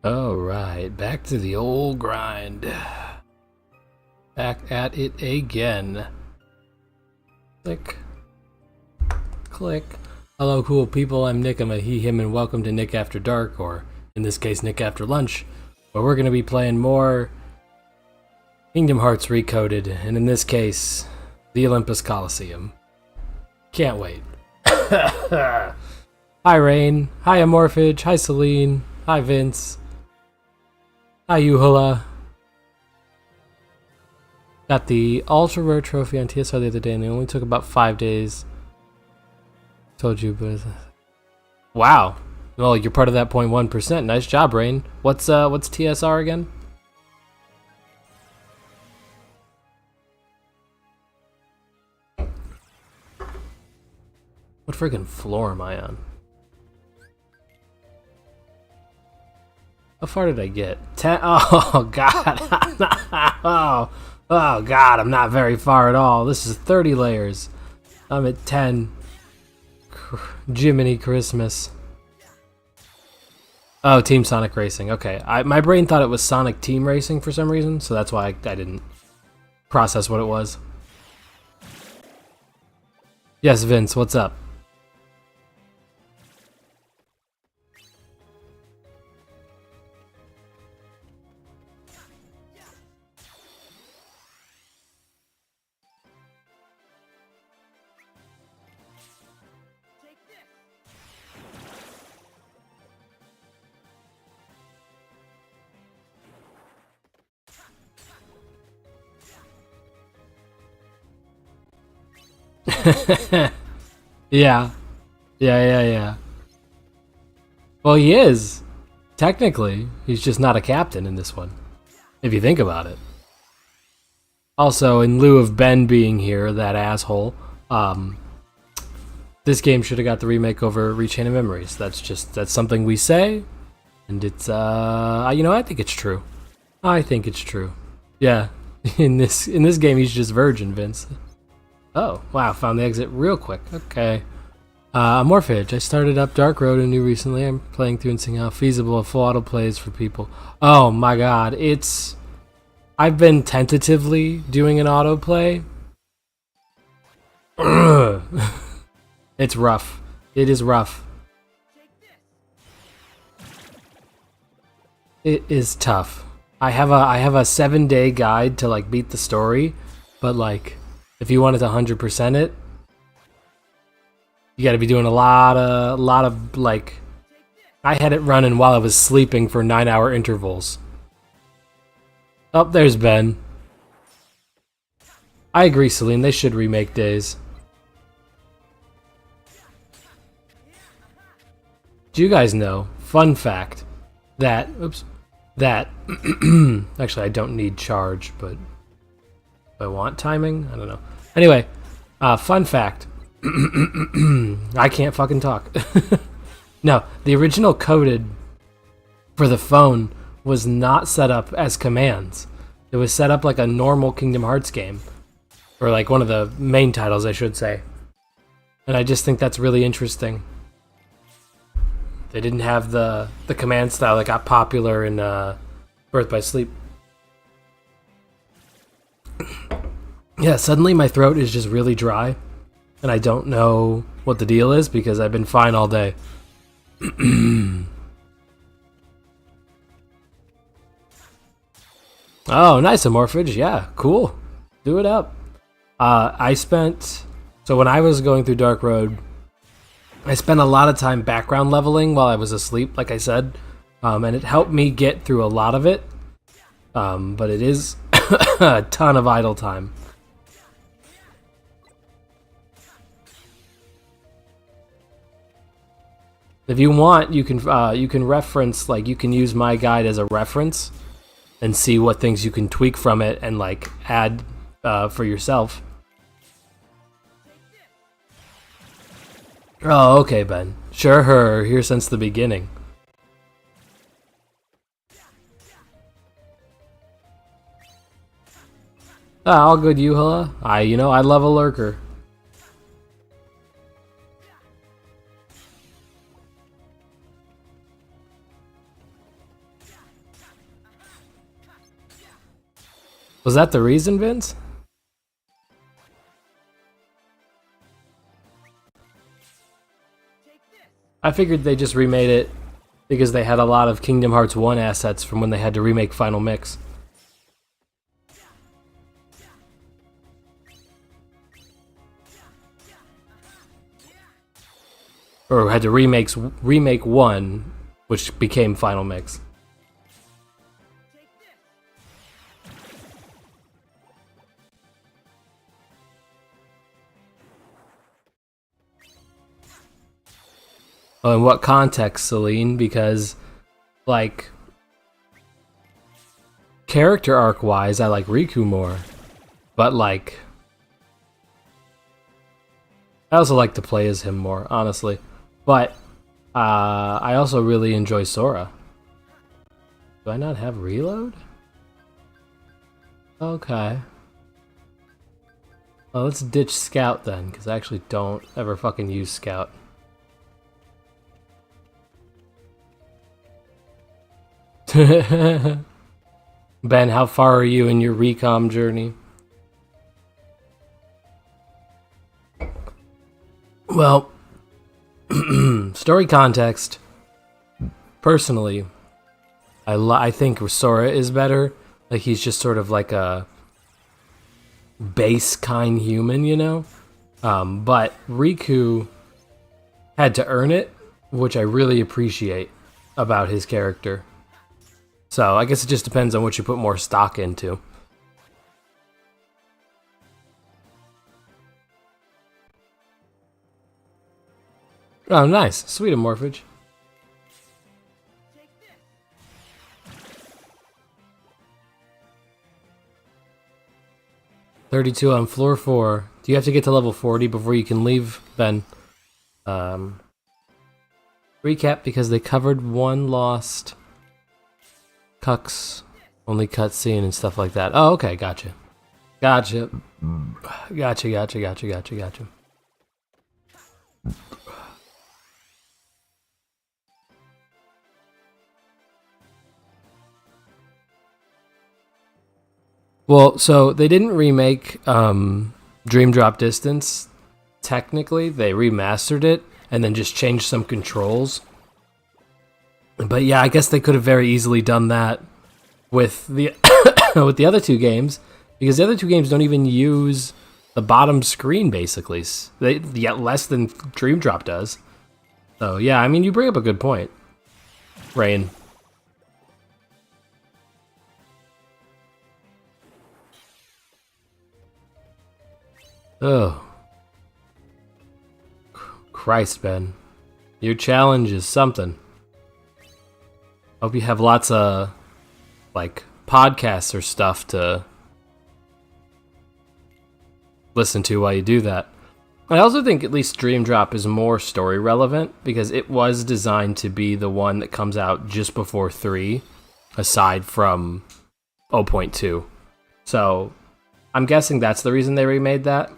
Alright, back to the old grind. Back at it again. Click. Click. Hello cool people, I'm Nick, I'm a he, him, and welcome to Nick After Dark, or in this case Nick After Lunch, where we're going to be playing more Kingdom Hearts Recoded, and in this case, the Olympus Coliseum. Can't wait. Hi Rain, hi Amorphage, hi Celine, hi Vince. Hi, Yuhula. Got the ultra rare trophy on TSR the other day, and they only took about 5 days. Told you, but wow. Well, you're part of that 0.1%. Nice job, Rain. What's TSR again? What friggin' floor am I on? How far did I get? 10? Oh, God. oh, God, I'm not very far at all. This is 30 layers. I'm at 10. Jiminy Christmas. Oh, Team Sonic Racing. Okay. My brain thought it was Sonic Team Racing for some reason, so that's why I didn't process what it was. Yes, Vince, what's up? Yeah. Yeah. Well, he is. Technically, he's just not a captain in this one, if you think about it. Also, in lieu of Ben being here, that asshole, this game should have got the remake over Rechain of Memories. That's something we say, and it's, I think it's true. I think it's true. Yeah, in this game, he's just virgin, Vince. Oh, wow, found the exit real quick. Okay. Amorphage, I started up Dark Road anew recently. I'm playing through and seeing how feasible a full auto play is for people. Oh my god, I've been tentatively doing an autoplay. It's rough. It is rough. It is tough. I have a 7-day guide to like beat the story, but like if you wanted to 100% it, you got to be doing a lot of like. I had it running while I was sleeping for 9-hour intervals. Oh, there's Ben. I agree, Celine. They should remake Days. Do you guys know? Fun fact that actually I don't need charge, but if I want timing, I don't know. Anyway, fun fact. I can't fucking talk. No, the original coded for the phone was not set up as commands. It was set up like a normal Kingdom Hearts game. Or like one of the main titles, I should say. And I just think that's really interesting. They didn't have the command style that got popular in Birth by Sleep. Yeah, suddenly my throat is just really dry. And I don't know what the deal is because I've been fine all day. Oh, nice, Amorphage. Yeah, cool. Do it up. So when I was going through Dark Road, I spent a lot of time background leveling while I was asleep, like I said. And it helped me get through a lot of it. But it is a ton of idle time. If you want, you can reference, like, you can use my guide as a reference and see what things you can tweak from it and like add for yourself. Oh, okay, Ben. Sure, here since the beginning. All good, Yuhula. I love a lurker. Was that the reason, Vince? I figured they just remade it because they had a lot of Kingdom Hearts 1 assets from when they had to remake Final Mix. Or had to remake 1, which became Final Mix. Oh, in what context, Celine? Because, like, character arc-wise, I like Riku more. But, like, I also like to play as him more, honestly. But, I also really enjoy Sora. Do I not have reload? Okay. Well, let's ditch Scout then, because I actually don't ever fucking use Scout. Ben, how far are you in your recom journey? Well, story context. Personally, I think Sora is better. Like, he's just sort of like a base kind human, you know? But Riku had to earn it, which I really appreciate about his character. So I guess it just depends on what you put more stock into. Oh, nice. Sweet morphage. $32 on floor 4. Do you have to get to level 40 before you can leave, Ben? Recap, because they covered one lost Cucks only cutscene and stuff like that. Oh, okay, gotcha. Gotcha. Gotcha. Well, so they didn't remake Dream Drop Distance. Technically, they remastered it and then just changed some controls. But yeah, I guess they could have very easily done that with the with the other two games, because the other two games don't even use the bottom screen, basically. They yet less than Dream Drop does. So yeah, I mean, you bring up a good point, Rain. Oh, Christ, Ben, your challenge is something. Hope you have lots of, like, podcasts or stuff to listen to while you do that. I also think at least Dream Drop is more story relevant, because it was designed to be the one that comes out just before 3, aside from 0.2. So I'm guessing that's the reason they remade that.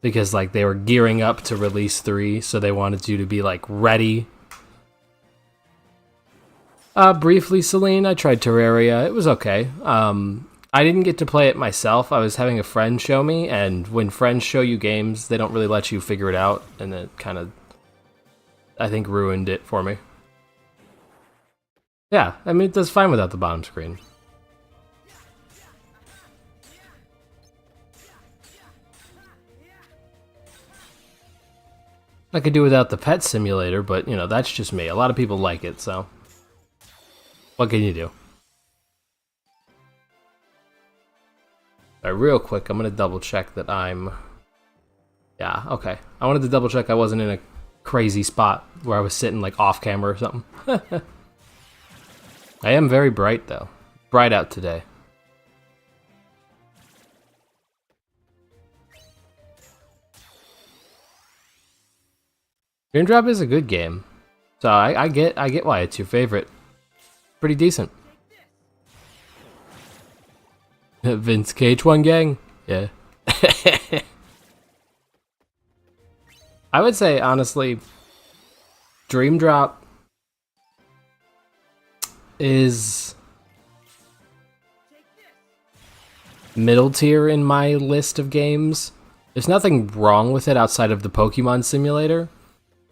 Because, like, they were gearing up to release 3, so they wanted you to be, like, ready. Briefly, Celine, I tried Terraria. It was okay. I didn't get to play it myself. I was having a friend show me, and when friends show you games, they don't really let you figure it out, and it kind of, I think, ruined it for me. Yeah, I mean, it does fine without the bottom screen. I could do without the pet simulator, but, you know, that's just me. A lot of people like it, so what can you do? Alright, real quick, I'm going to double check that I'm... Yeah, okay. I wanted to double check I wasn't in a crazy spot where I was sitting, like, off camera or something. I am very bright, though. Bright out today. Dream Drop is a good game, so I get why it's your favorite. Pretty decent. Vince KH1 gang, yeah. I would say honestly, Dream Drop is middle tier in my list of games. There's nothing wrong with it outside of the Pokemon simulator,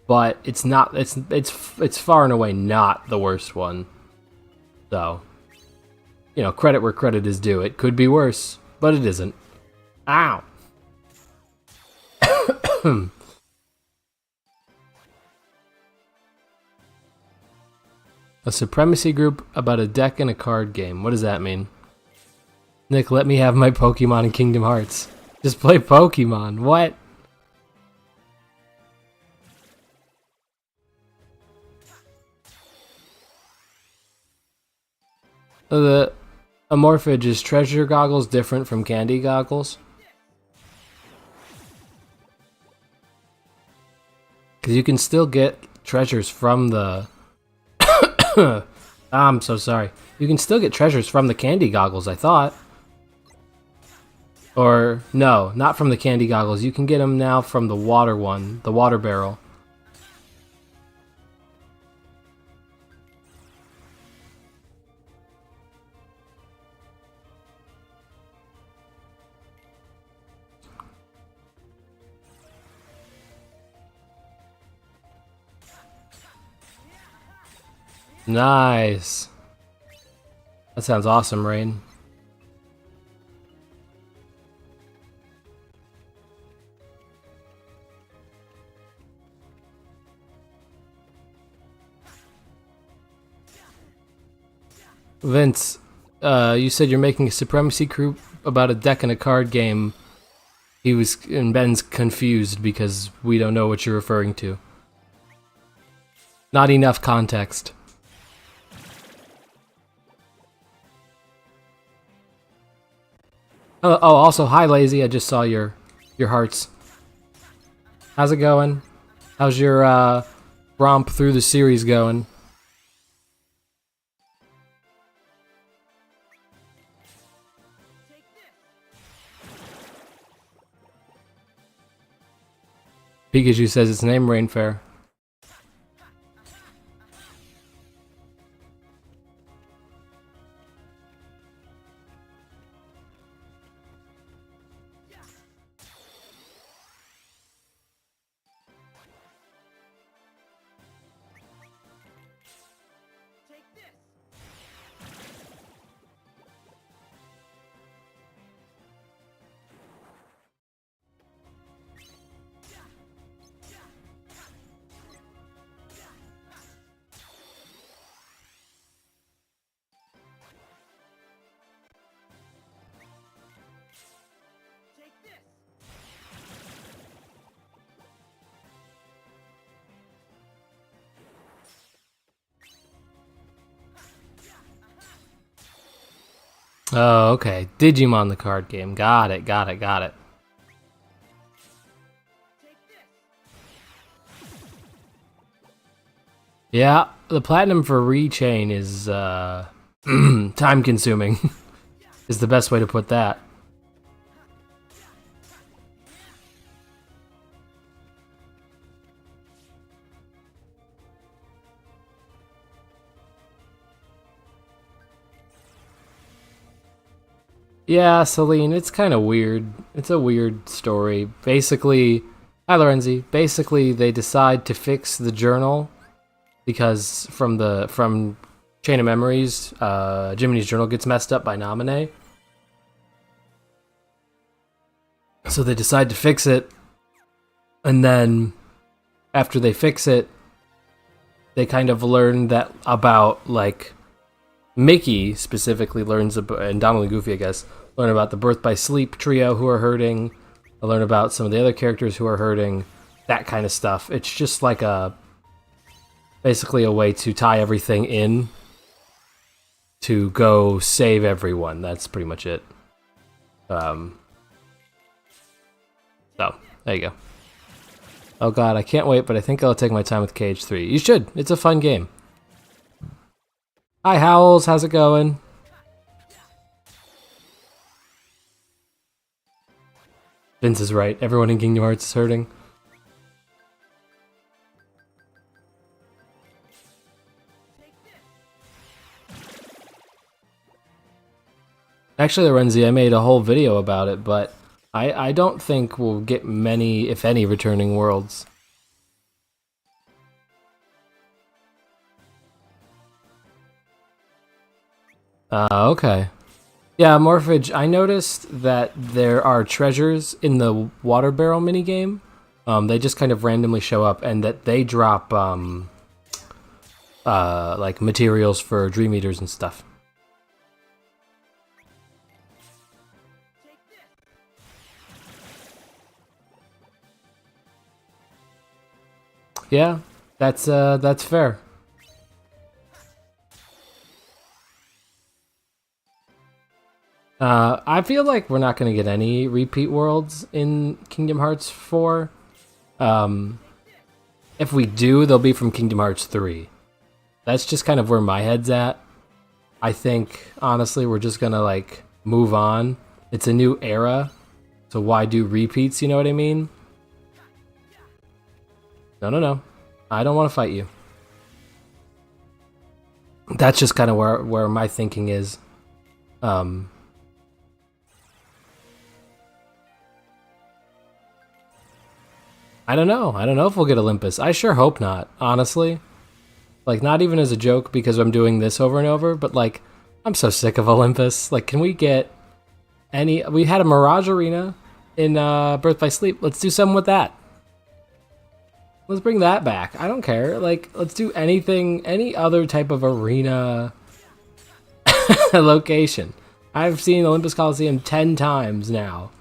but it's not. It's far and away not the worst one. So, you know, credit where credit is due. It could be worse, but it isn't. Ow. A supremacy group about a deck and a card game. What does that mean? Nick, let me have my Pokemon in Kingdom Hearts. Just play Pokemon. What? The Amorphage, is treasure goggles different from candy goggles? Because you can still get treasures from the... I'm so sorry. You can still get treasures from the candy goggles, I thought. Or, no, not from the candy goggles. You can get them now from the water one, the water barrel. Nice. That sounds awesome, Rain. Vince, you said you're making a supremacy group about a deck and a card game. And Ben's confused because we don't know what you're referring to. Not enough context. Oh, also, hi, Lazy. I just saw your hearts. How's it going? How's your romp through the series going? Pikachu says its name Rainfair. Oh, okay. Digimon the card game. Got it. Yeah, the platinum for Rechain is time consuming. Is the best way to put that. Yeah, Celine, it's kind of weird. It's a weird story. Basically, hi Lorenzi. Basically, they decide to fix the journal because from Chain of Memories, Jiminy's journal gets messed up by Naminé. So they decide to fix it, and then after they fix it, they kind of learn that about, like, Mickey specifically learns about, and Donald and Goofy, I guess, learn about the Birth by Sleep trio who are hurting. I learn about some of the other characters who are hurting, that kind of stuff. It's just like basically a way to tie everything in to go save everyone. That's pretty much it. So, there you go. Oh god, I can't wait, but I think I'll take my time with KH3. You should. It's a fun game. Hi, Howls. How's it going? Vince is right. Everyone in Kingdom Hearts is hurting. Actually, Lorenzi, I made a whole video about it, but I don't think we'll get many, if any, returning worlds. Okay. Yeah, Morphage, I noticed that there are treasures in the water barrel minigame. They just kind of randomly show up, and that they drop, like, materials for Dream Eaters and stuff. Yeah, that's fair. I feel like we're not going to get any repeat worlds in Kingdom Hearts 4. If we do, they'll be from Kingdom Hearts 3. That's just kind of where my head's at. I think, honestly, we're just going to, like, move on. It's a new era, so why do repeats, you know what I mean? No. I don't want to fight you. That's just kind of where my thinking is. I don't know. I don't know if we'll get Olympus. I sure hope not, honestly. Like, not even as a joke because I'm doing this over and over, but, like, I'm so sick of Olympus. Like, can we get any... We had a Mirage Arena in Birth by Sleep. Let's do something with that. Let's bring that back. I don't care. Like, let's do anything, any other type of arena location. I've seen Olympus Coliseum 10 times now.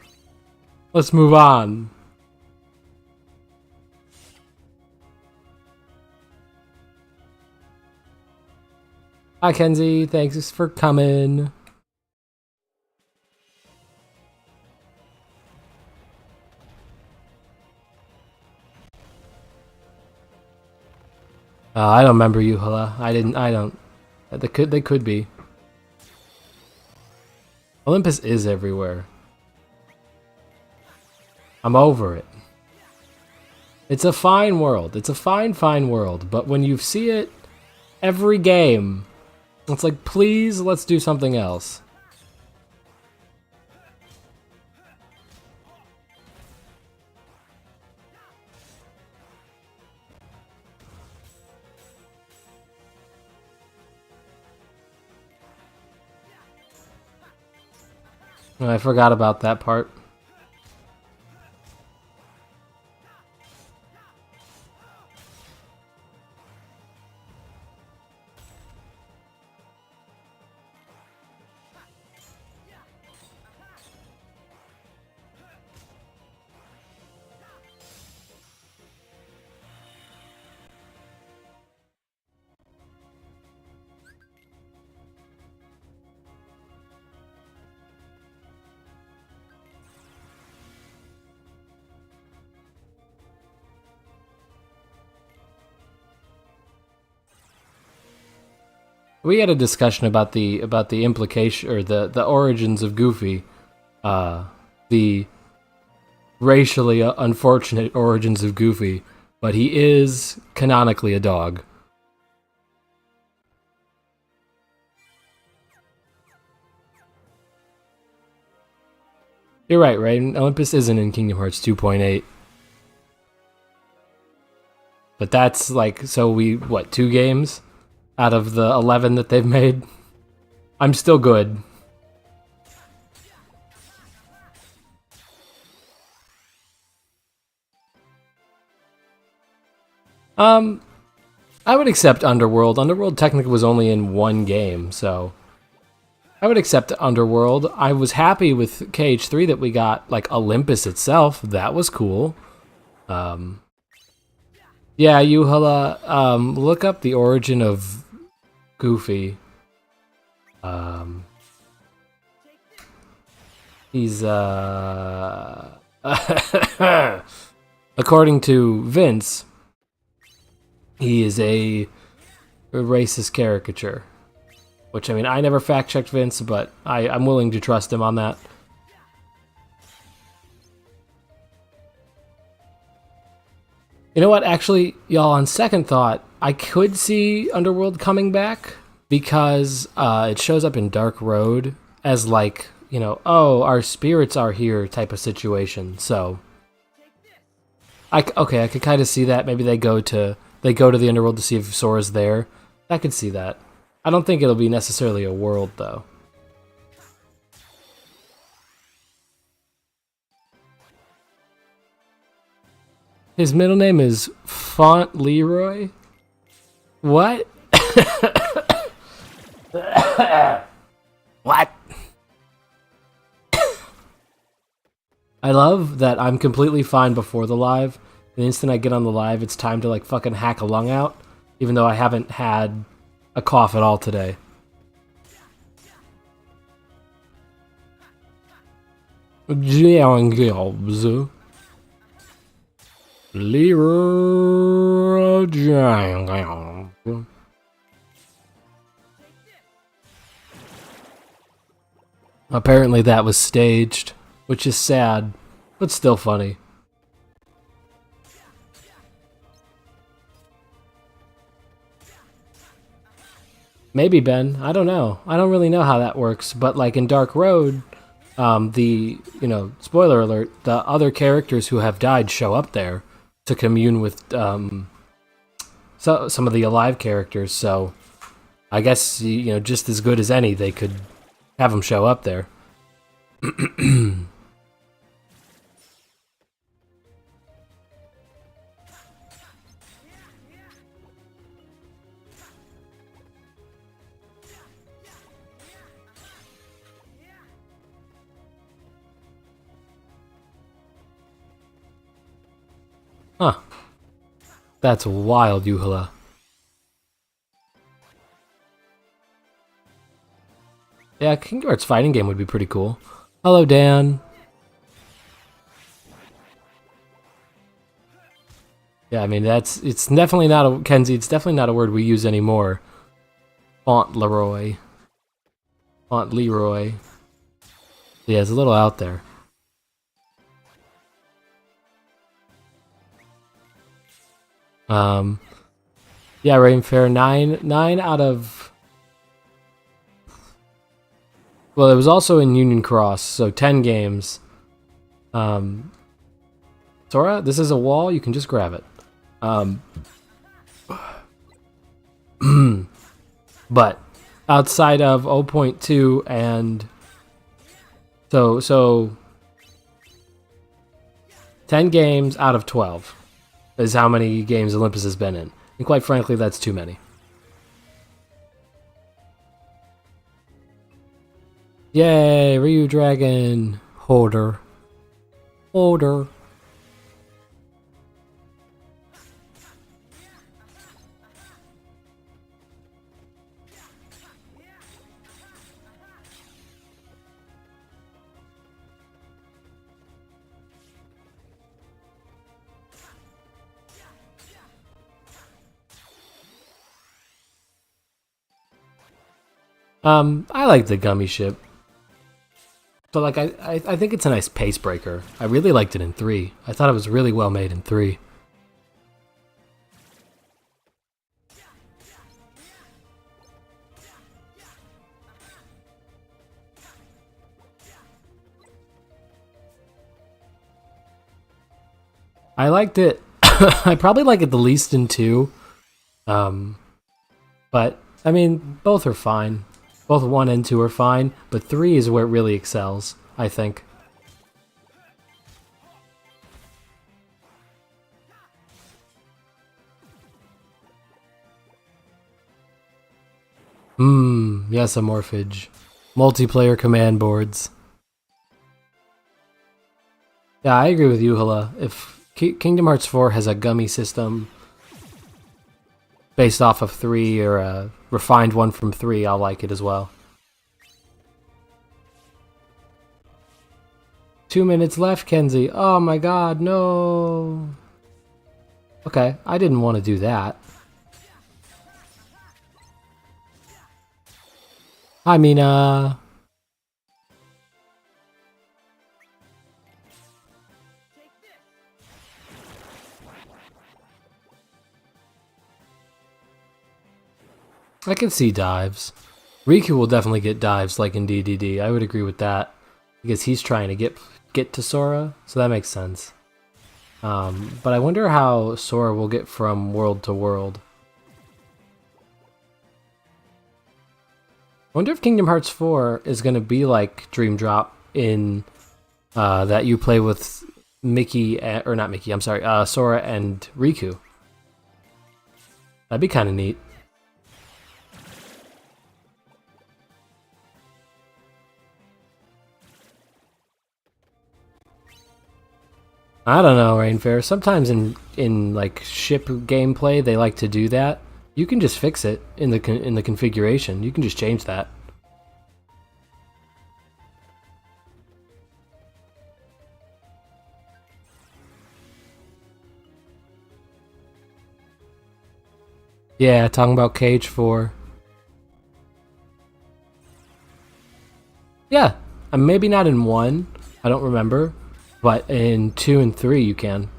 Let's move on. Hi, Kenzie. Thanks for coming. I don't remember you, Hala. I don't. They could be. Olympus is everywhere. I'm over it. It's a fine world. It's a fine world. But when you see it every game, it's like, please, let's do something else. I forgot about that part. We had a discussion about the implication or the origins of Goofy, the racially unfortunate origins of Goofy, but he is canonically a dog. You're right, right? Olympus isn't in Kingdom Hearts 2.8. But that's like, so we, what, 2 games out of the 11 that they've made? I'm still good. I would accept Underworld. Underworld technically was only in 1 game, so I would accept Underworld. I was happy with KH3 that we got, like, Olympus itself. That was cool. Yeah, Yuhala, look up the origin of Goofy. He's, according to Vince, he is a racist caricature. Which, I mean, I never fact-checked Vince, but I'm willing to trust him on that. You know what, actually, y'all, on second thought, I could see Underworld coming back, because it shows up in Dark Road as like, you know, oh, our spirits are here type of situation. So, I could kind of see that. Maybe they go to the underworld to see if Sora's there. I could see that. I don't think it'll be necessarily a world though. His middle name is Font Leroy. What? What? I love that I'm completely fine before the live. The instant I get on the live, it's time to like fucking hack a lung out, even though I haven't had a cough at all today. Leroy James. Apparently that was staged, which is sad, but still funny. Maybe, Ben. I don't know. I don't really know how that works, but like in Dark Road, spoiler alert, the other characters who have died show up there to commune with some of the alive characters, so I guess, just as good as any, they could have them show up there. Huh. That's wild, Yuhala. Yeah, Kingdom Hearts fighting game would be pretty cool. Hello, Dan. Yeah, I mean, it's definitely not a, Kenzie, it's definitely not a word we use anymore. Font Leroy. Font Leroy. Yeah, it's a little out there. Yeah, Rainfair, 9 out of... Well, it was also in Union Cross, so 10 games. Sora, this is a wall, you can just grab it. But outside of 0.2 and... So 10 games out of 12 is how many games Olympus has been in. And quite frankly, that's too many. Yay, Ryu Dragon. Holder. Holder. I like the gummy ship. So like I think it's a nice pace breaker. I really liked it in 3. I thought it was really well made in 3. I liked it. I probably like it the least in 2. But I mean, both are fine. Both 1 and 2 are fine, but 3 is where it really excels, I think. Yes, a morphage. Multiplayer command boards. Yeah, I agree with you, Hula. If Kingdom Hearts 4 has a gummy system based off of 3 or a refined one from 3, I'll like it as well. 2 minutes left, Kenzie. Oh my god, no. Okay, I didn't want to do that. Hi, Mina. I can see dives. Riku will definitely get dives like in DDD. I would agree with that because he's trying to get to Sora, so that makes sense. But I wonder how Sora will get from world to world. I wonder if Kingdom Hearts 4 is going to be like Dream Drop in that you play with Mickey, or not Mickey, I'm sorry, Sora and Riku. That'd be kind of neat. I don't know, Rainfair. Sometimes in like ship gameplay, they like to do that. You can just fix it in the configuration. You can just change that. Yeah, talking about Cage 4. Yeah, maybe not in 1. I don't remember. But in 2 and 3 you can.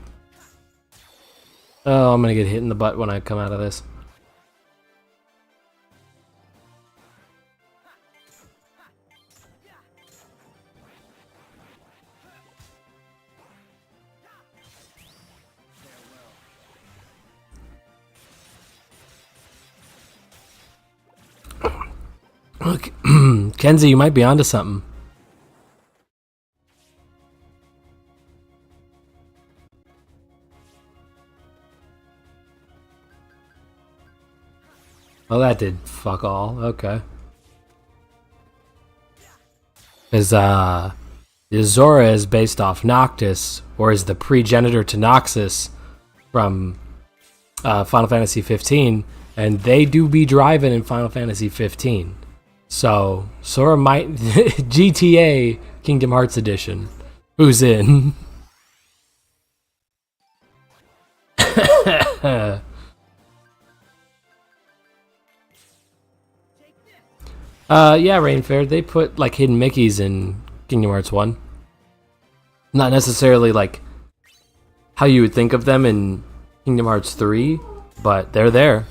Oh, I'm gonna get hit in the butt when I come out of this. Look, Kenzie, you might be onto something. Well, that did fuck all. Okay. Because Zora is based off Noctis, or is the progenitor to Noxus from Final Fantasy 15, and they do be driving in Final Fantasy 15. So Sora might GTA Kingdom Hearts Edition. Who's in? Yeah, Rainfair, they put like hidden Mickeys in Kingdom Hearts 1. Not necessarily like how you would think of them in Kingdom Hearts 3, but they're there.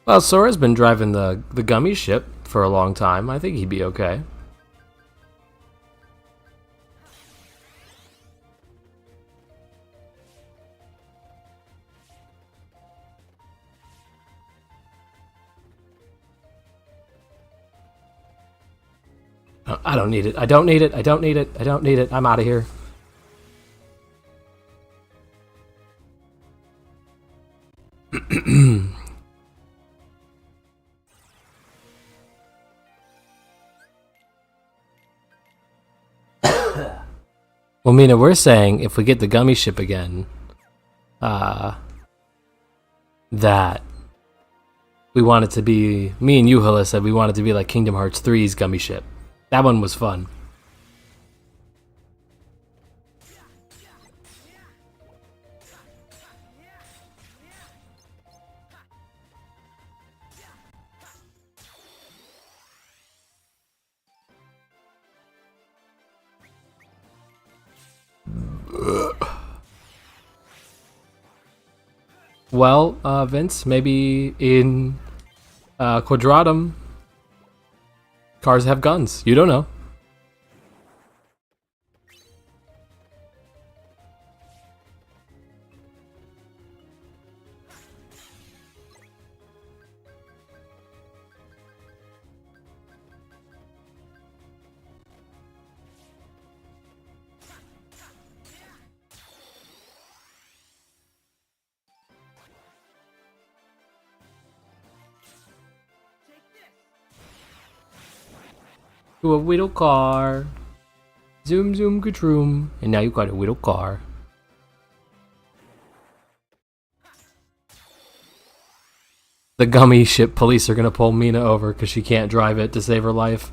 Well, Sora's been driving the gummy ship for a long time. I think he'd be okay. I don't need it. I don't need it. I don't need it. I don't need it. I'm out of here. Well, Mina, we're saying if we get the gummy ship again, that we want it to be, me and Yuhila said we want it to be like Kingdom Hearts 3's gummy ship. That one was fun. Well, Vince, maybe in Quadratum, cars have guns. You don't know. To a little car. Zoom, zoom, gatroom. And now you got a little car. The gummy ship police are gonna pull Mina over because she can't drive it to save her life.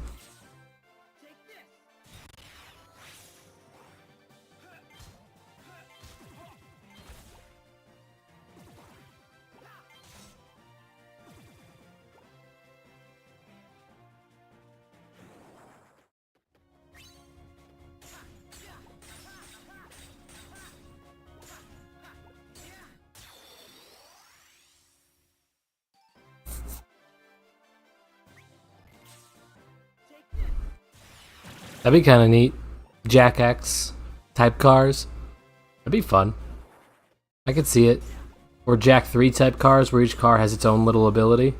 That'd be kind of neat. Jack X type cars. That'd be fun. I could see it. Or Jack 3 type cars where each car has its own little ability.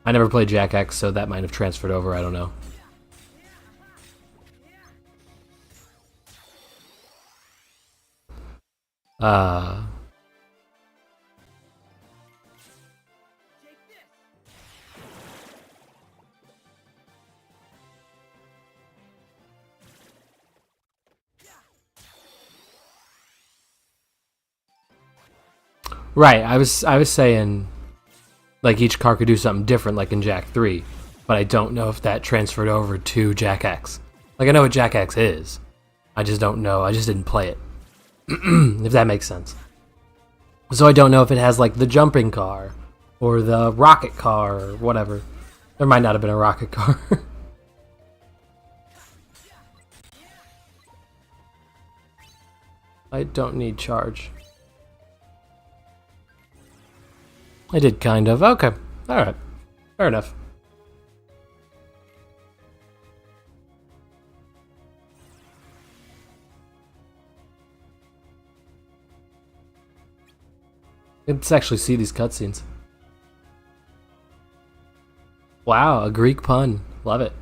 I never played Jack X, so that might have transferred over, I don't know. Right, I was saying like each car could do something different like in Jack 3, but I don't know if that transferred over to Jack X. Like I know what Jack X is. I just don't know. I just didn't play it. If that makes sense. So I don't know if it has like the jumping car or the rocket car or whatever. There might not have been a rocket car. I don't need charge. I did kind of. Okay. Alright. Fair enough. Let's actually see these cutscenes. Wow, a Greek pun. Love it.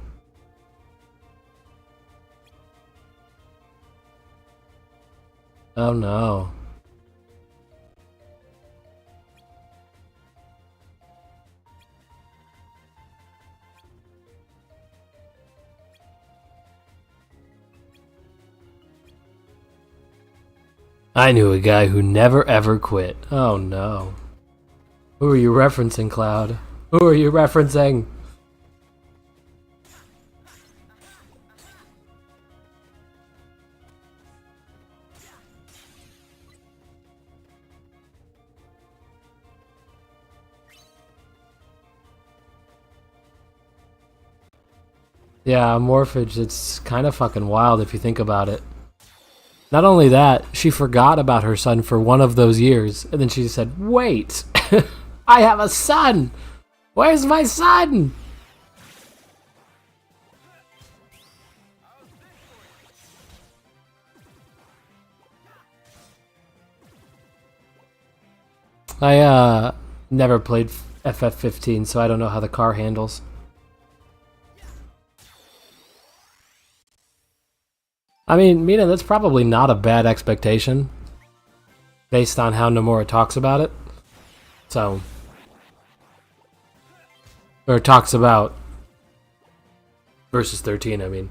Oh no. I knew a guy who never ever quit. Oh no. Who are you referencing, Cloud? Who are you referencing? Yeah, morphage, it's kind of fucking wild if you think about it. Not only that, she forgot about her son for one of those years, and then she said, wait, I have a son! Where's my son? I, never played FF15, so I don't know how the car handles. I mean, Mina, that's probably not a bad expectation, based on how Nomura talks about it. So, or talks about Versus 13, I mean.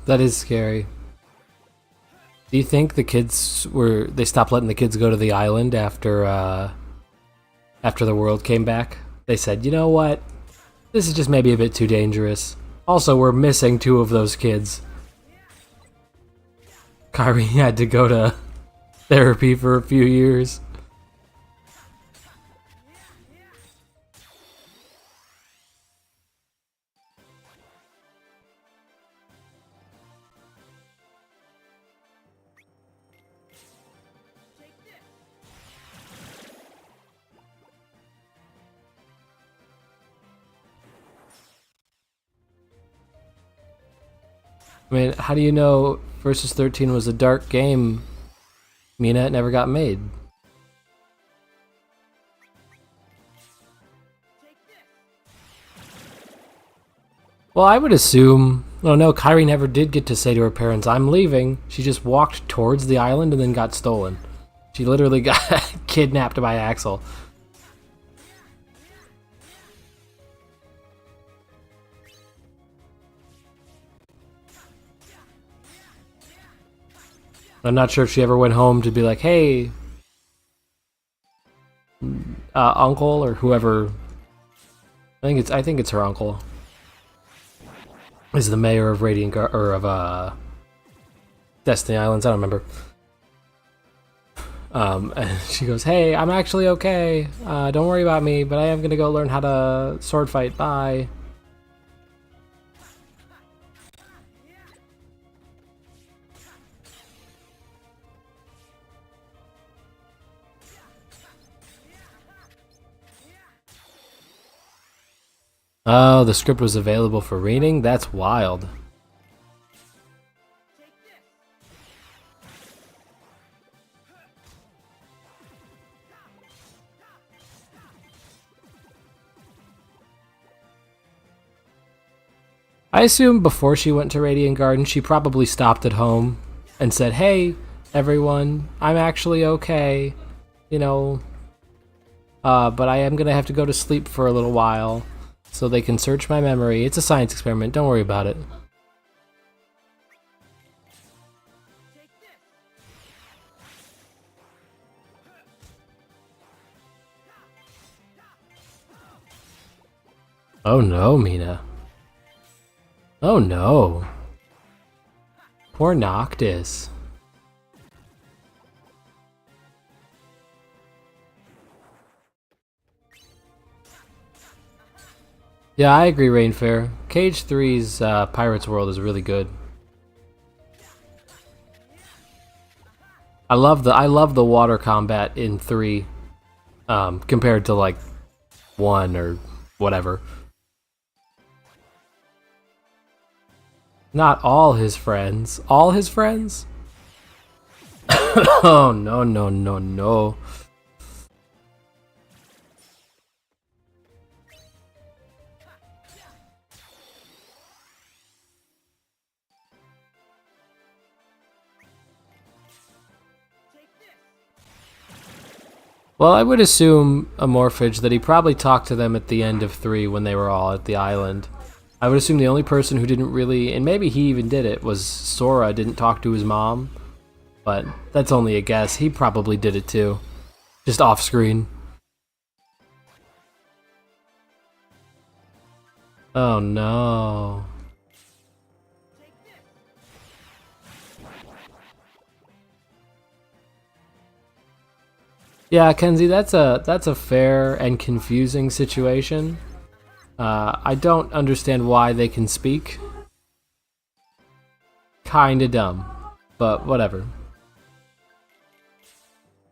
That is scary. Do you think the kids they stopped letting the kids go to the island after the world came back? They said, you know what? This is just maybe a bit too dangerous. Also, we're missing 2 of those kids. Kyrie had to go to therapy for a few years. I mean, how do you know Versus 13 was a dark game, Mina? It never got made. Well, I would assume... Oh no, Kyrie never did get to say to her parents, I'm leaving. She just walked towards the island and then got stolen. She literally got kidnapped by Axel. I'm not sure if she ever went home to be like, hey, uncle or whoever. I think it's her uncle. Is the mayor of Destiny Islands. I don't remember. And she goes, hey, I'm actually okay. Don't worry about me, but I am gonna go learn how to sword fight. Bye. Oh, the script was available for reading? That's wild. I assume before she went to Radiant Garden, she probably stopped at home and said, hey, everyone, I'm actually okay. You know, but I am gonna have to go to sleep for a little while so they can search my memory. It's a science experiment, don't worry about it. Oh no, Mina. Oh no. Poor Noctis. Yeah, I agree, Rainfair. Cage 3's Pirates World is really good. I love the water combat in 3 compared to like 1 or whatever. Not all his friends. All his friends? Oh no no no no. Well, I would assume, Amorphage, that he probably talked to them at the end of 3 when they were all at the island. I would assume the only person who didn't really, and maybe he even did it, was Sora didn't talk to his mom. But that's only a guess. He probably did it too. Just off screen. Oh no. Yeah, Kenzie, that's a fair and confusing situation. I don't understand why they can speak. Kinda dumb, but whatever.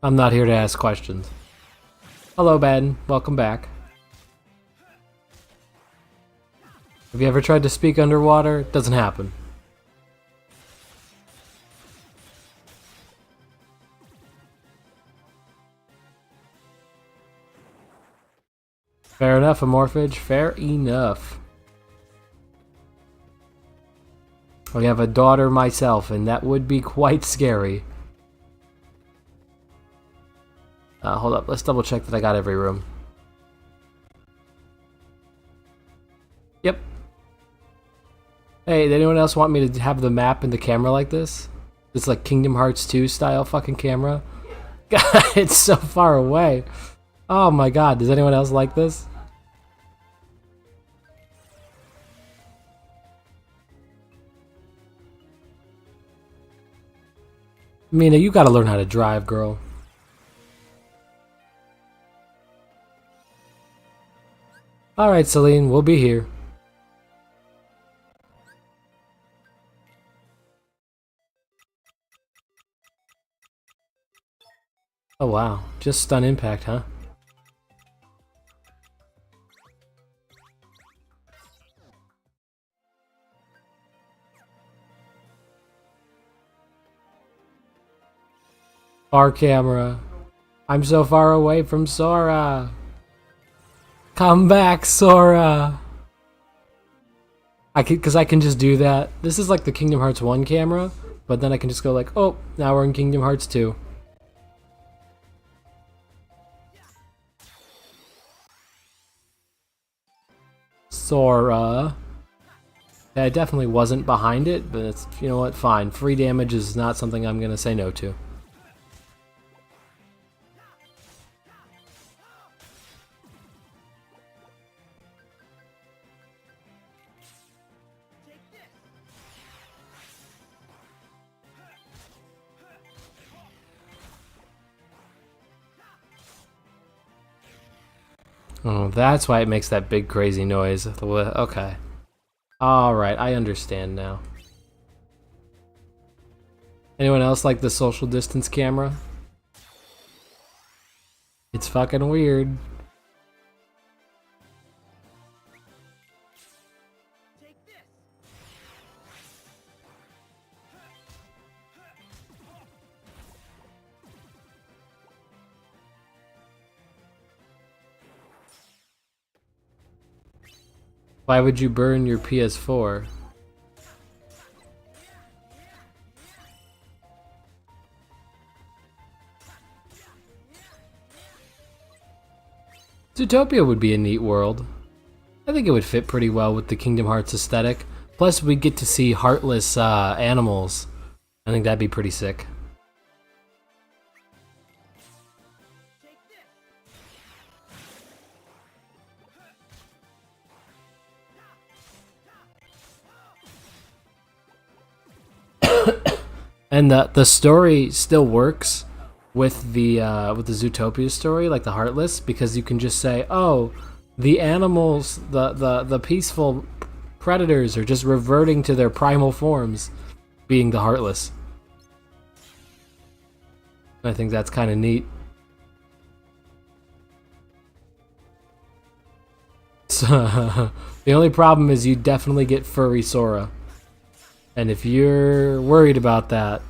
I'm not here to ask questions. Hello, Ben. Welcome back. Have you ever tried to speak underwater? It doesn't happen. Fair enough, Amorphage. Fair enough. I have a daughter myself, and that would be quite scary. Hold up. Let's double check that I got every room. Yep. Hey, did anyone else want me to have the map and the camera like this? It's like Kingdom Hearts 2 style fucking camera. God, it's so far away. Oh my god, does anyone else like this? Mina, you gotta learn how to drive, girl. Alright, Celine, we'll be here. Oh wow, just stun impact, huh? Our camera. I'm so far away from Sora. Come back, Sora. Cause I can just do that. This is like the Kingdom Hearts 1 camera, but then I can just go like, oh, now we're in Kingdom Hearts 2. Sora. I definitely wasn't behind it, but it's, you know what, fine. Free damage is not something I'm gonna say no to. Oh, that's why it makes that big crazy noise. Okay. Alright, I understand now. Anyone else like the social distance camera? It's fucking weird. Why would you burn your PS4? Zootopia would be a neat world. I think it would fit pretty well with the Kingdom Hearts aesthetic. Plus, we get to see heartless animals. I think that'd be pretty sick. And the story still works with the Zootopia story, like the Heartless, because you can just say, oh, the animals, the peaceful predators are just reverting to their primal forms, being the Heartless. I think that's kind of neat. So, the only problem is you definitely get furry Sora. And if you're worried about that,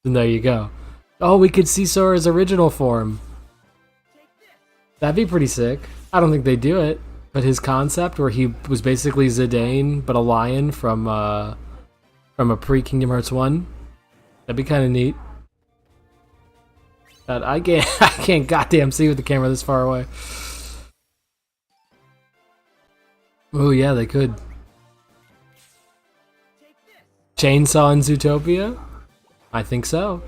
then there you go. Oh, we could see Sora's original form. That'd be pretty sick. I don't think they do it, but his concept where he was basically Zidane, but a lion from a pre-Kingdom Hearts 1, that'd be kind of neat. But I can't goddamn see with the camera this far away. Oh yeah, they could. Chainsaw in Zootopia? I think so.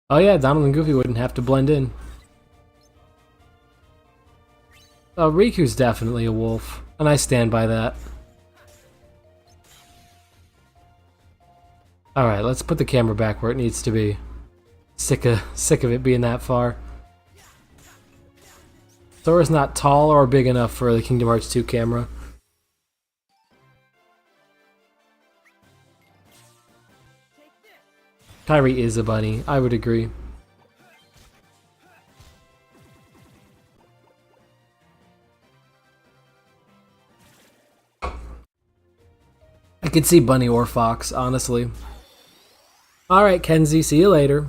Oh yeah, Donald and Goofy wouldn't have to blend in. Oh, Riku's definitely a wolf, and I stand by that. Alright, let's put the camera back where it needs to be. Sick of it being that far. Sora's not tall or big enough for the Kingdom Hearts 2 camera. Kairi is a bunny, I would agree. I could see bunny or fox, honestly. Alright, Kenzie, see you later.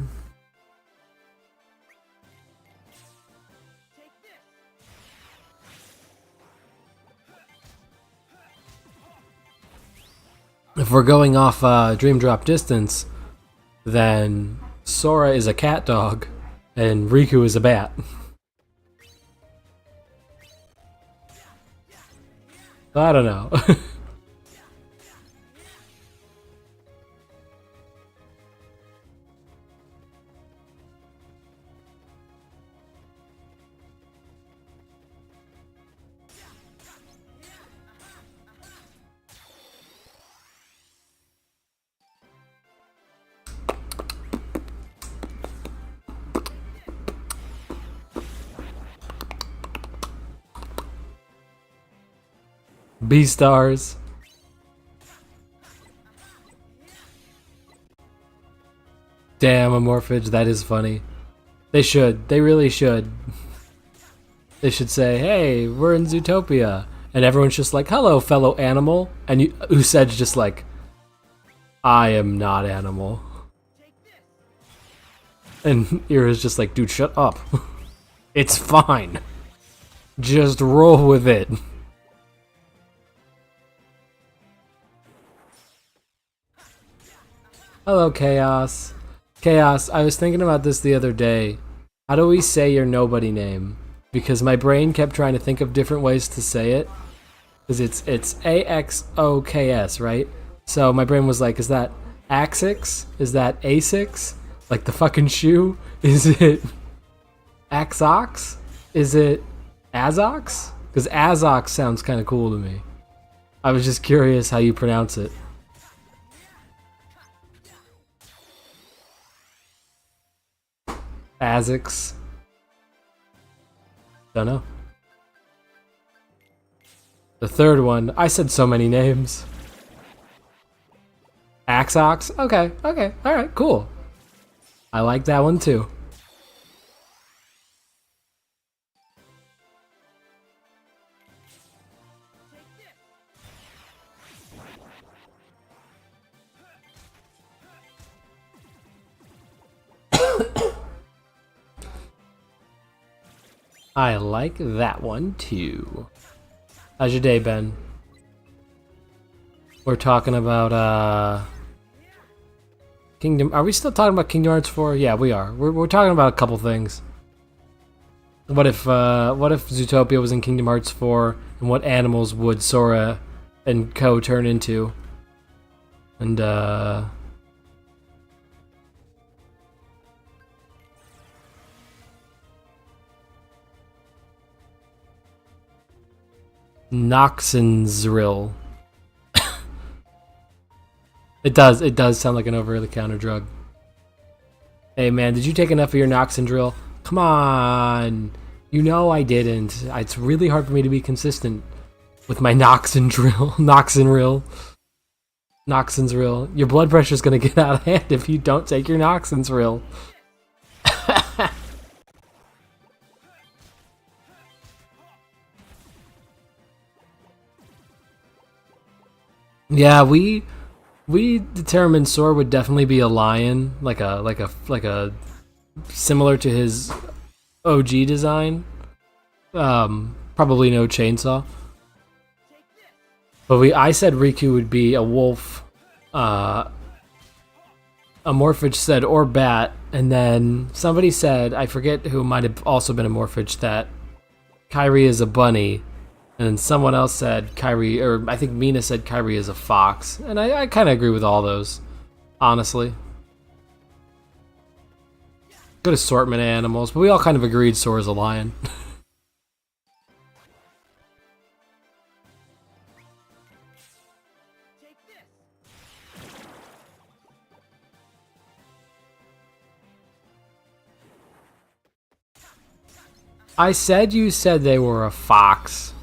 If we're going off Dream Drop distance, then Sora is a cat dog, and Riku is a bat. I don't know. B-stars. Damn, Amorphage, that is funny. They should. They really should. They should say, hey, we're in Zootopia. And everyone's just like, hello, fellow animal. And Usaid's just like, I am not animal. And Ira's just like, dude, shut up. It's fine. Just roll with it. Hello, Chaos. Chaos, I was thinking about this the other day. How do we say your nobody name? Because my brain kept trying to think of different ways to say it. Because it's AXOKS, right? So my brain was like, is that Axix? Is that Asix? Like the fucking shoe? Is it Axox? Is it Azox? Because Azox sounds kind of cool to me. I was just curious how you pronounce it. Azix. Don't know. The third one, I said so many names. Axox? Okay, alright, cool. I like that one too. I like that one too. How's your day been? We're talking about Kingdom. Are we still talking about Kingdom Hearts 4? Yeah, we are. We're talking about a couple things. What if Zootopia was in Kingdom Hearts 4, and what animals would Sora and Co turn into? And Noxenzrill. It does sound like an over-the-counter drug. Hey man, did you take enough of your Noxendrill? Come on! You know I didn't. It's really hard for me to be consistent with my Noxendrill. Noxenzrill. Your blood pressure's gonna get out of hand if you don't take your Noxenzrill. Yeah, we determined Sora would definitely be a lion, like a similar to his OG design. Probably no chainsaw. But I said Riku would be a wolf. A Morphage said or bat, and then somebody said, I forget who might have also been a Morphage, that Kairi is a bunny. And then someone else said Kairi, or I think Mina said Kairi is a fox. And I kind of agree with all those, honestly. Good assortment of animals, but we all kind of agreed Sora's a lion. I said you said they were a fox.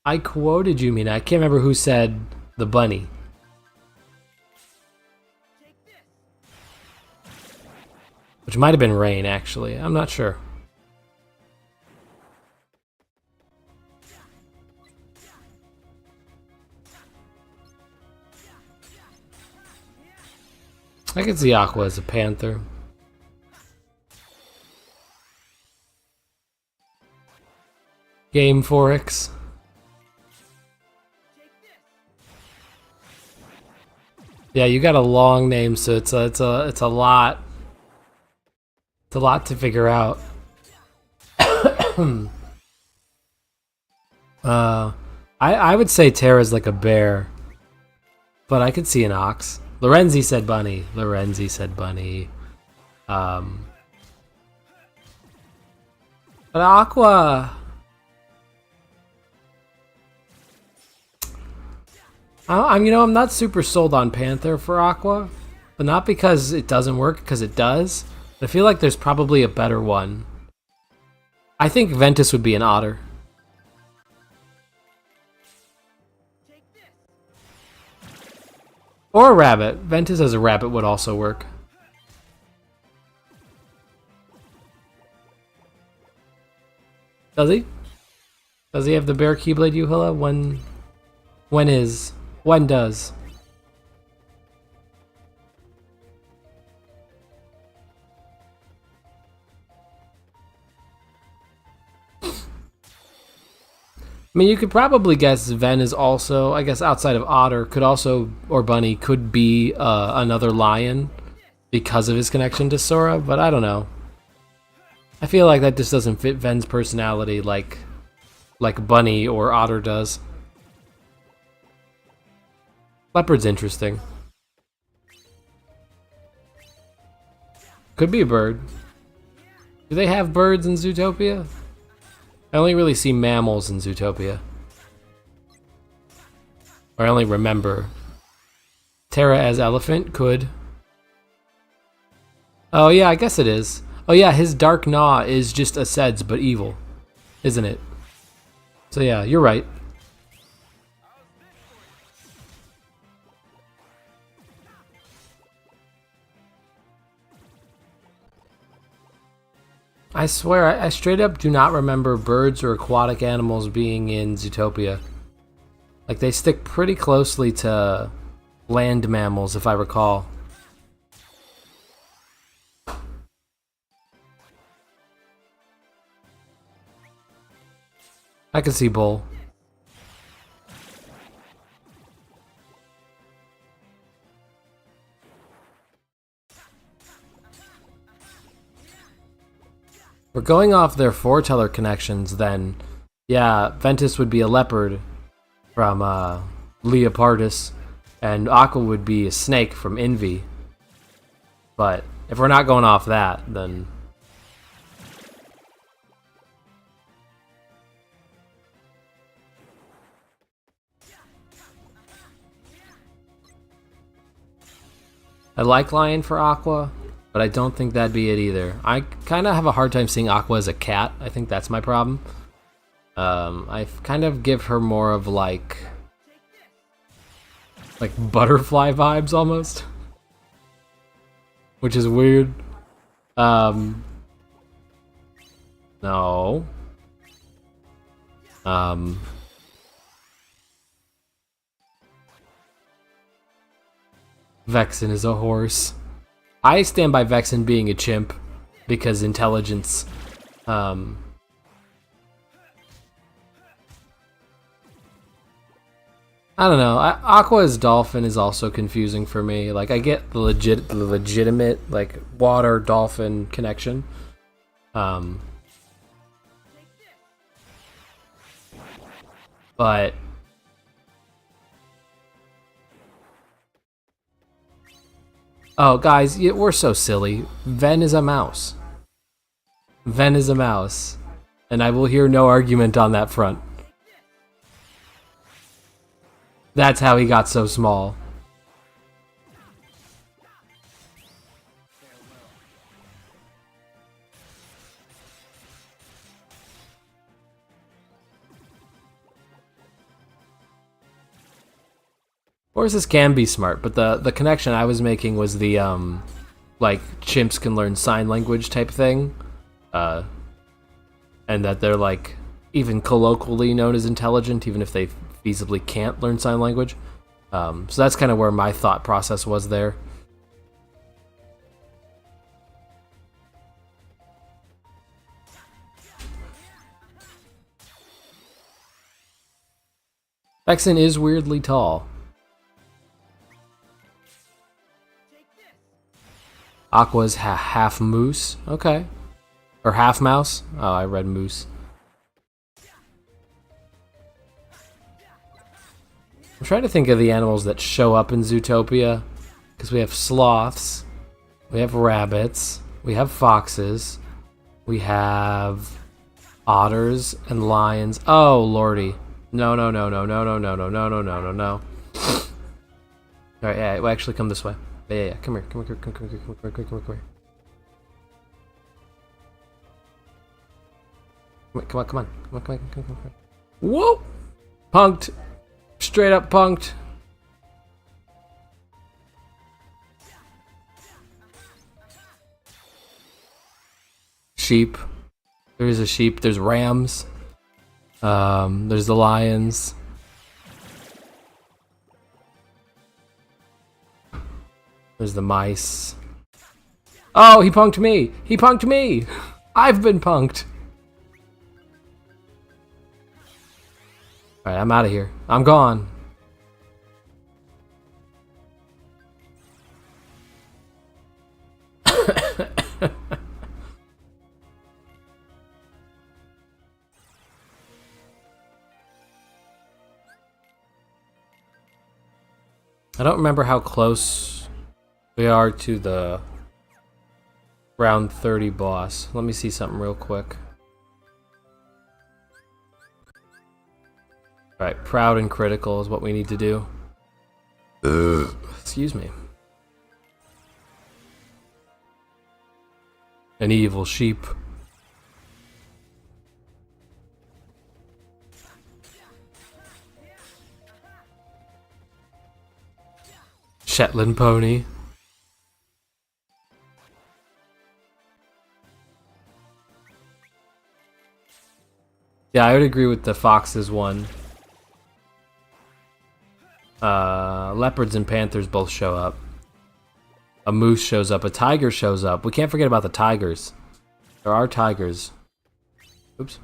I quoted you, Mina. I can't remember who said the bunny. Which might have been Rain, actually. I'm not sure. I could see Aqua as a panther. Game Forex. Yeah, you got a long name, so it's a lot. It's a lot to figure out. I would say Terra's like a bear, but I could see an ox. Lorenzi said bunny. But Aqua. I'm not super sold on Panther for Aqua, but not because it doesn't work, because it does. I feel like there's probably a better one. I think Ventus would be an otter. Or a rabbit. Ventus as a rabbit would also work. Does he? Does he have the bear Keyblade Uhula? When does? I mean, you could probably guess Ven is also, I guess outside of Otter, could also, or Bunny, could be another lion because of his connection to Sora, but I don't know. I feel like that just doesn't fit Ven's personality like Bunny or Otter does. Leopard's interesting. Could be a bird. Do they have birds in Zootopia? I only really see mammals in Zootopia. Or I only remember. Terra as elephant? Could. Oh yeah, I guess it is. Oh yeah, his dark gnaw is just a Seds, but evil. Isn't it? So yeah, you're right. I swear, I straight up do not remember birds or aquatic animals being in Zootopia. Like, they stick pretty closely to land mammals, if I recall. I can see bull. We're going off their foreteller connections, then. Yeah, Ventus would be a leopard from Leopardus, and Aqua would be a snake from Envy. But if we're not going off that, then... I like Lion for Aqua, but I don't think that'd be it either. I kind of have a hard time seeing Aqua as a cat. I think that's my problem. I kind of give her more of like butterfly vibes almost, which is weird. No. Vexen is a horse. I stand by Vexen being a chimp because intelligence. I don't know. Aqua's dolphin is also confusing for me. Like, I get the legitimate like water dolphin connection. But oh, guys, we're so silly. Ven is a mouse. Ven is a mouse, and I will hear no argument on that front. That's how he got so small. Horses can be smart, but the connection I was making was the like chimps can learn sign language type thing, and that they're like even colloquially known as intelligent, even if they feasibly can't learn sign language. So that's kind of where my thought process was there. Vexen is weirdly tall. Aqua's half moose. Okay. Or half mouse. Oh, I read moose. I'm trying to think of the animals that show up in Zootopia. Because we have sloths. We have rabbits. We have foxes. We have otters and lions. Oh, lordy. No, no, no, no, no, no, no, no, no, no, no, no, no. Alright, yeah, well, actually come this way. Yeah, come here, come here, come here, come here, come here, come here, come here. Come on, come on, come on, come on, come on, come on. Whoa! Punked. Straight up punked. Sheep. There's a sheep. There's rams. There's the lions. There's the mice. Oh, he punked me! He punked me! I've been punked! Alright, I'm out of here. I'm gone. I don't remember how close we are to the round 30 boss. Let me see something real quick. Alright, proud and critical is what we need to do. Excuse me. An evil sheep. Shetland pony. Yeah, I would agree with the foxes one. Leopards and panthers both show up. A moose shows up. A tiger shows up. We can't forget about the tigers. There are tigers. Oops.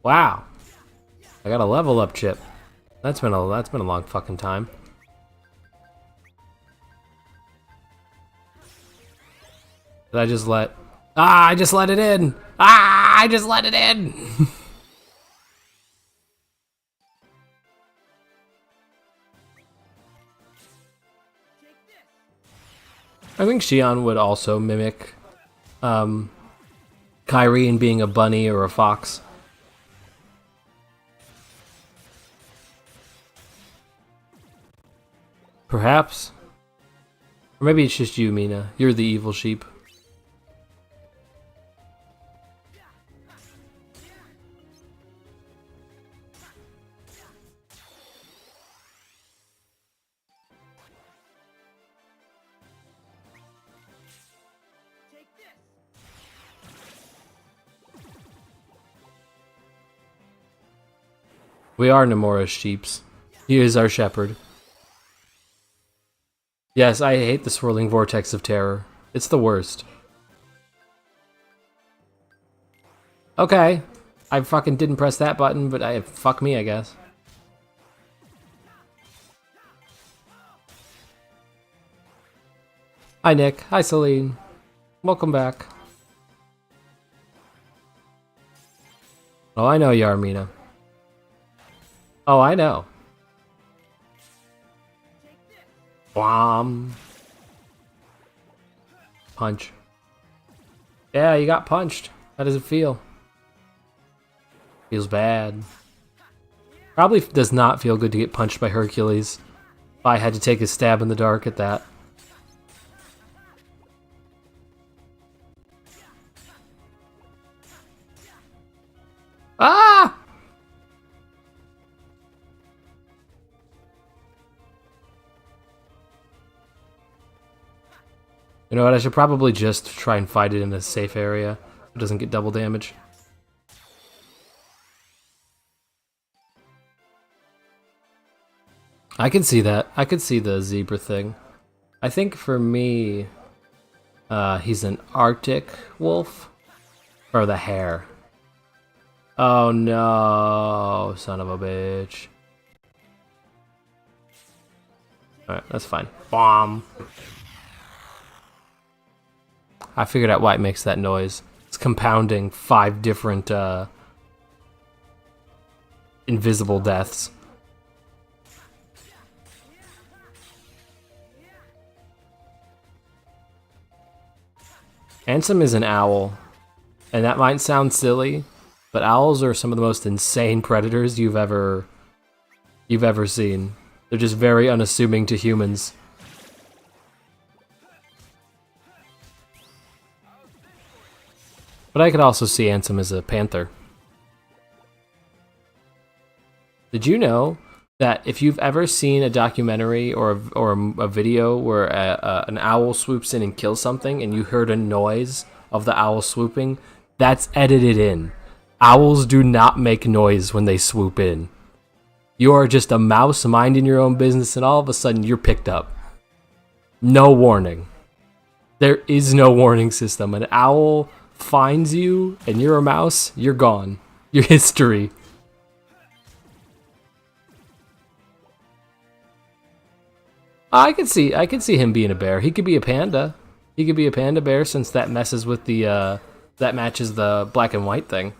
Wow. I got a level up chip. That's been a long fucking time. Did I just let... Ah, I just let it in! Ah, I just let it in! I think Xion would also mimic Kyrie in being a bunny or a fox. Perhaps. Or maybe it's just you, Mina. You're the evil sheep. We are Nemora's sheeps. He is our shepherd. Yes, I hate the swirling vortex of terror. It's the worst. Okay. I fucking didn't press that button, but fuck me, I guess. Hi, Nick. Hi, Celine. Welcome back. Oh, I know you are, Mina. Oh, I know. Bwom. Punch. Yeah, you got punched. How does it feel? Feels bad. Probably does not feel good to get punched by Hercules. If I had to take a stab in the dark at that. Ah! You know what, I should probably just try and fight it in a safe area so it doesn't get double damage. I can see that. I could see the zebra thing. I think for me, he's an Arctic wolf. Or the hare. Oh no, son of a bitch. Alright, that's fine. Bomb. I figured out why it makes that noise. It's compounding 5 different invisible deaths. Ansem is an owl, and that might sound silly, but owls are some of the most insane predators you've ever seen. They're just very unassuming to humans. But I could also see Ansem as a panther. Did you know that if you've ever seen a documentary or a video where an owl swoops in and kills something and you heard a noise of the owl swooping, that's edited in. Owls do not make noise when they swoop in. You are just a mouse minding your own business and all of a sudden you're picked up. No warning. There is no warning system. An owl finds you and you're a mouse, you're gone. You're history. I could see him being a bear. He could be a panda. He could be a panda bear since that messes with the that matches the black and white thing.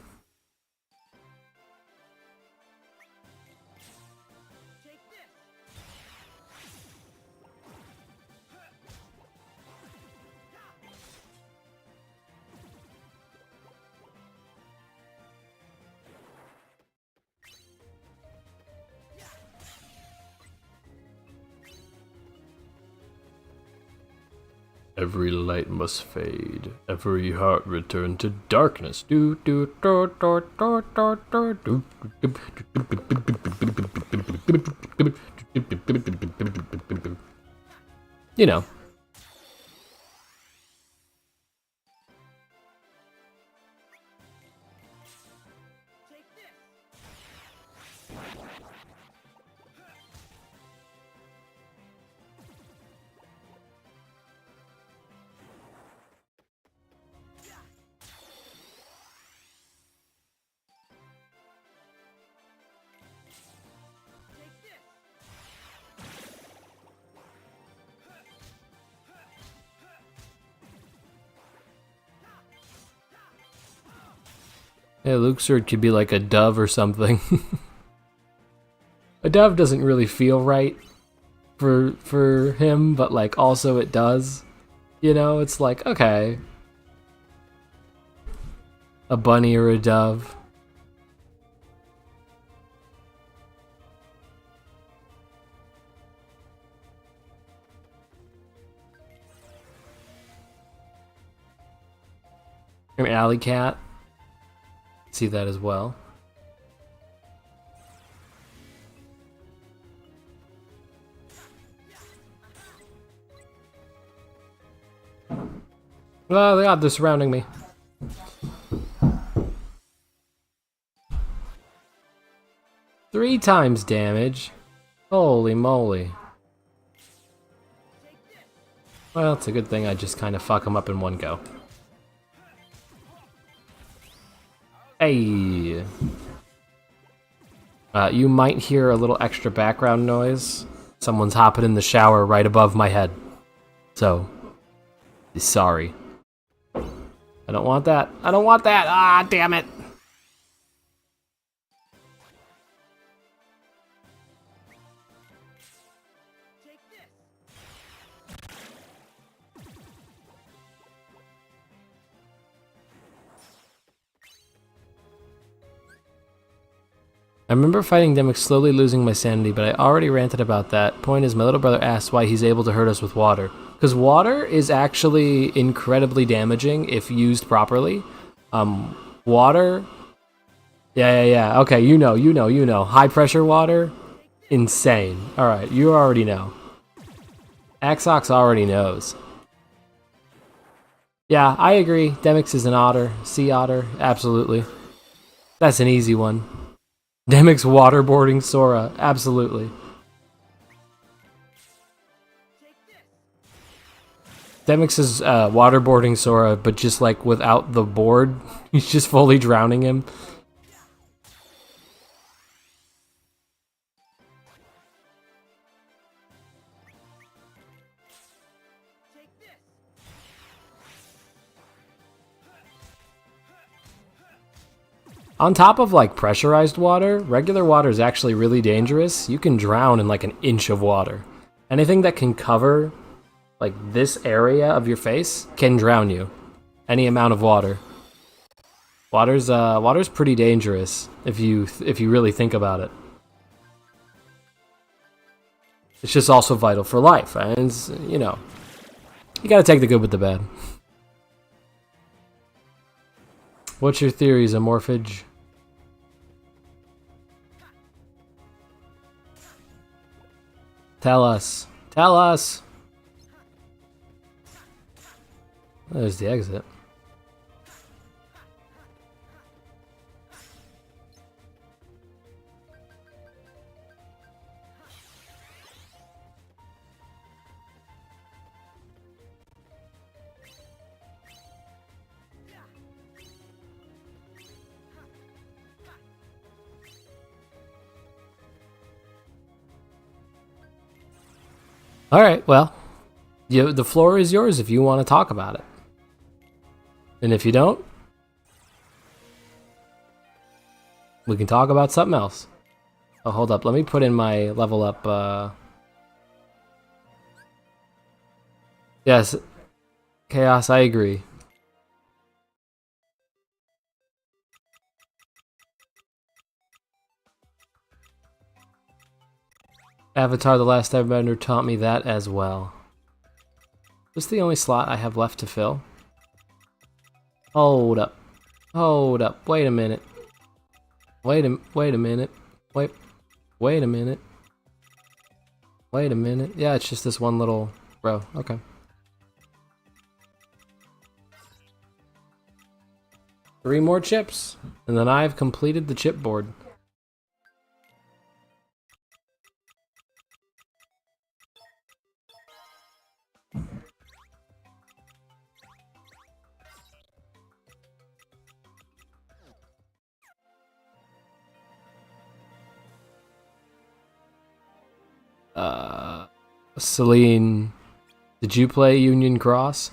Every light must fade. Every heart return to darkness. Do do do do do do do do. You know. Yeah, Luke's sword could be like a dove or something. A dove doesn't really feel right for him, but like also it does. You know, it's like, okay. A bunny or a dove. An alley cat. See that as well. Oh god, they're surrounding me. Three times damage. Holy moly. Well, it's a good thing I just kind of fuck them up in one go. Hey. You might hear a little extra background noise. Someone's hopping in the shower right above my head. So, sorry. I don't want that. I don't want that. Ah, damn it. I remember fighting Demix, slowly losing my sanity, but I already ranted about that. Point is, my little brother asked why he's able to hurt us with water. Because water is actually incredibly damaging if used properly. Water... Yeah. Okay, you know. High pressure water? Insane. Alright, you already know. Axox already knows. Yeah, I agree. Demix is an otter. Sea otter. Absolutely. That's an easy one. Demix waterboarding Sora, absolutely. Demix is waterboarding Sora, but just like without the board. He's just fully drowning him. On top of like pressurized water, regular water is actually really dangerous. You can drown in like an inch of water. Anything that can cover like this area of your face can drown you. Any amount of water. Water's pretty dangerous if you really think about it. It's just also vital for life, and it's, you know, you gotta take the good with the bad. What's your theories, Amorphage? Tell us. Tell us! There's the exit. Alright, well, the floor is yours if you want to talk about it. And if you don't, we can talk about something else. Oh, hold up. Let me put in my level up. Yes, Chaos, I agree. Avatar: The Last Airbender taught me that as well. Is this the only slot I have left to fill? Hold up. Hold up. Wait a minute. Wait a minute. Wait a minute. Wait a minute. Yeah, it's just this one little row. Okay. Three more chips, and then I've completed the chipboard. Celine, did you play Union Cross?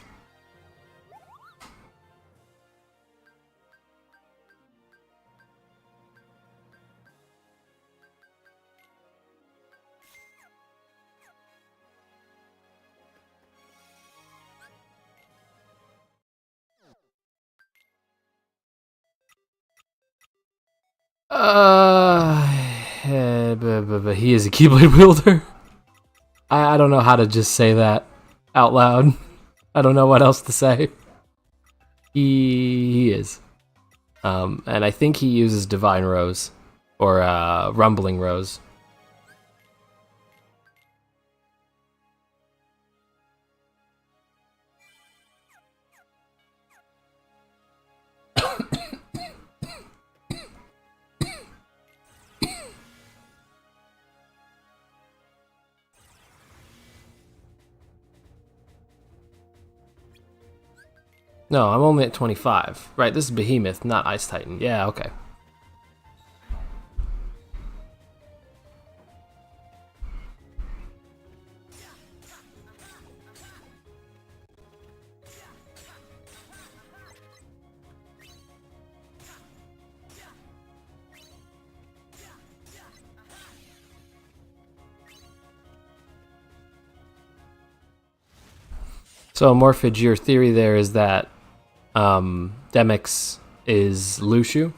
But he is a Keyblade wielder. I don't know how to just say that out loud. I don't know what else to say. He is. And I think he uses Divine Rose. Or Rumbling Rose. No, I'm only at 25. Right, this is Behemoth, not Ice Titan. Yeah, okay. So, Morphage, your theory there is that Demyx is Lushu?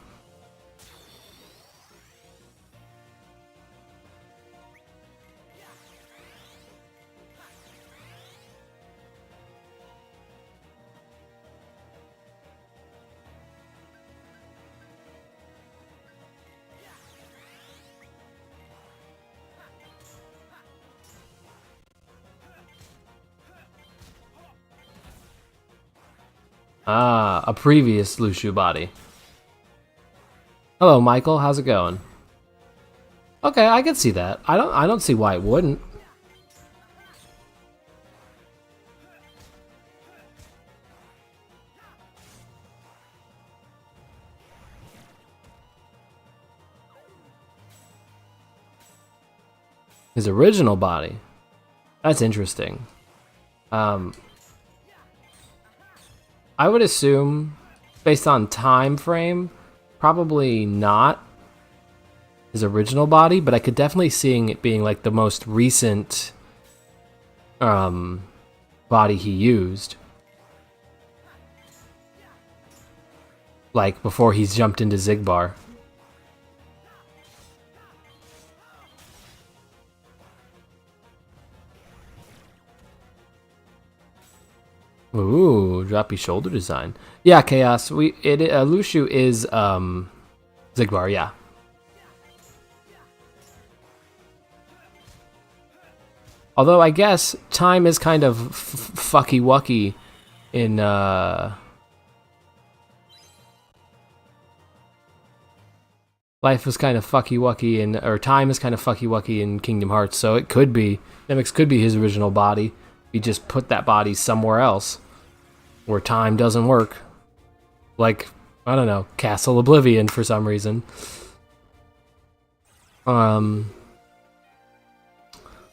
Ah, a previous Lushu body. Hello, Michael. How's it going? Okay, I can see that. I don't see why it wouldn't. His original body. That's interesting. I would assume, based on time frame, probably not his original body, but I could definitely see it being like the most recent body he used. Like before he's jumped into Zigbar. Ooh, droppy shoulder design. Yeah, Chaos. Lushu is Zigbar, yeah. Although I guess time is kind of fucky wucky in life is kind of fucky wucky in, or time is kind of fucky wucky in Kingdom Hearts, so it could be Demyx could be his original body. He just put that body somewhere else where time doesn't work. Like, I don't know, Castle Oblivion for some reason.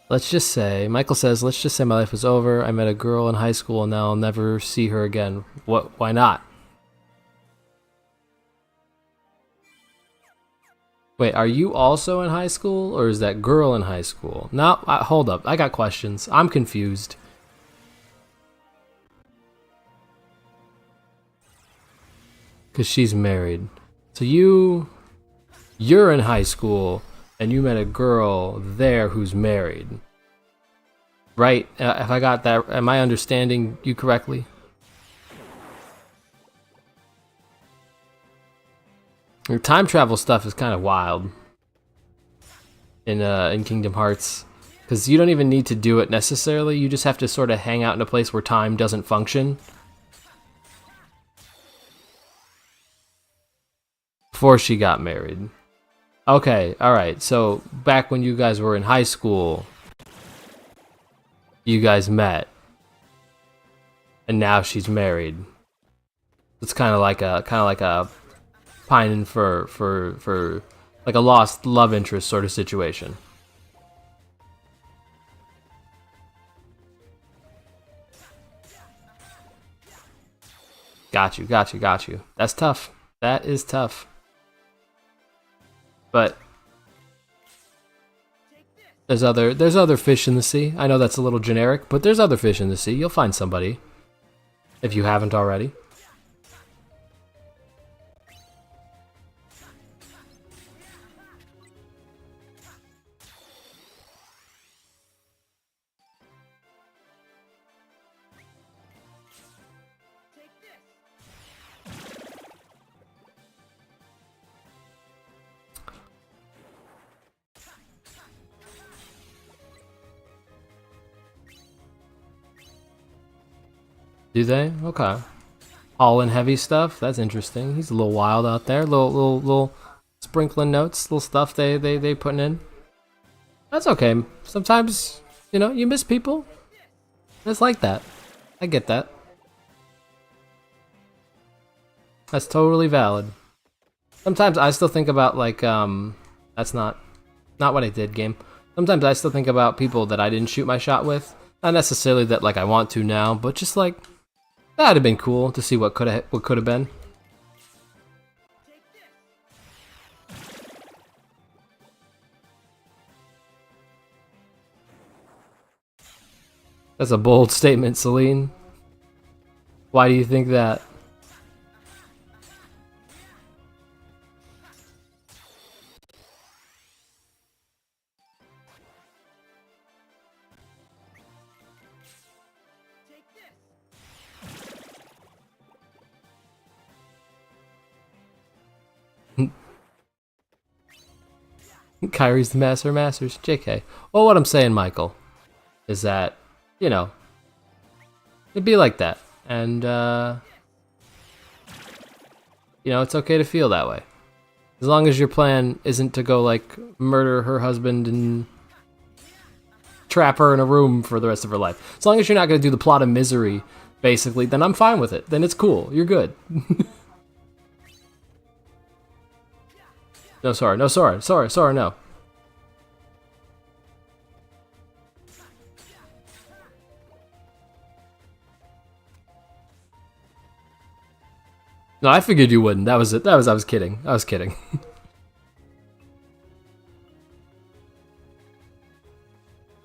Let's just say, Michael says, let's just say my life was over. I met a girl in high school and now I'll never see her again. Why not? Wait, are you also in high school or is that girl in high school? No, hold up. I got questions. I'm confused. Because she's married. So you're in high school and you met a girl there who's married. Right? If I got that, am I understanding you correctly? Your time travel stuff is kind of wild in Kingdom Hearts, because you don't even need to do it necessarily. You just have to sort of hang out in a place where time doesn't function. Before she got married. Okay, alright, so back when you guys were in high school, you guys met. And now she's married. It's kind of like a pining for like a lost love interest sort of situation. Got you. That's tough. That is tough. But there's other fish in the sea. I know that's a little generic, but there's other fish in the sea. You'll find somebody if you haven't already. Do they? Okay. All in heavy stuff. That's interesting. He's a little wild out there. Little sprinkling notes, little stuff they putting in. That's okay. Sometimes, you know, you miss people. It's like that. I get that. That's totally valid. Sometimes I still think about like that's not what I did, game. Sometimes I still think about people that I didn't shoot my shot with. Not necessarily that like I want to now, but just like that'd have been cool to see what could have been. That's a bold statement, Celine. Why do you think that? Kyrie's the master of masters. JK. Well, what I'm saying, Michael, is that, you know, it'd be like that. And, you know, it's okay to feel that way. As long as your plan isn't to go, like, murder her husband and trap her in a room for the rest of her life. As long as you're not going to do the plot of Misery, basically, then I'm fine with it. Then it's cool. You're good. No, sorry, no. No, I figured you wouldn't. That was it. I was kidding.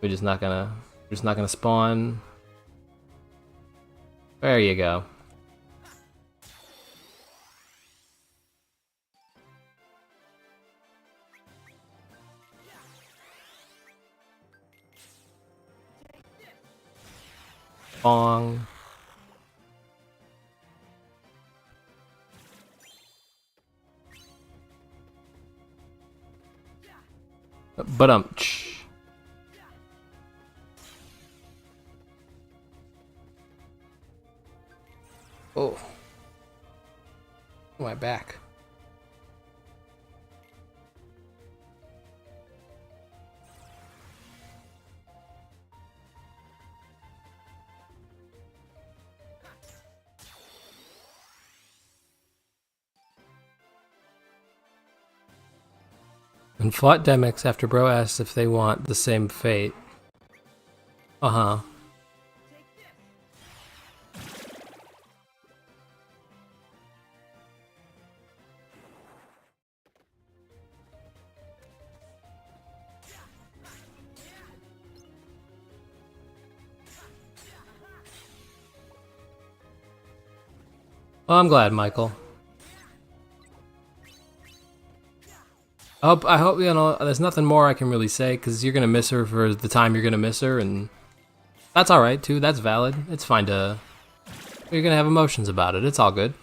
We're just not gonna spawn. There you go. Bong. But oh, my back. And fought Demix after Bro asks if they want the same fate. Uh-huh. Well, I'm glad, Michael. I hope, you know, there's nothing more I can really say, because you're going to miss her for the time you're going to miss her, and That's alright, too. That's valid. It's fine to... You're gonna have emotions about it. It's all good.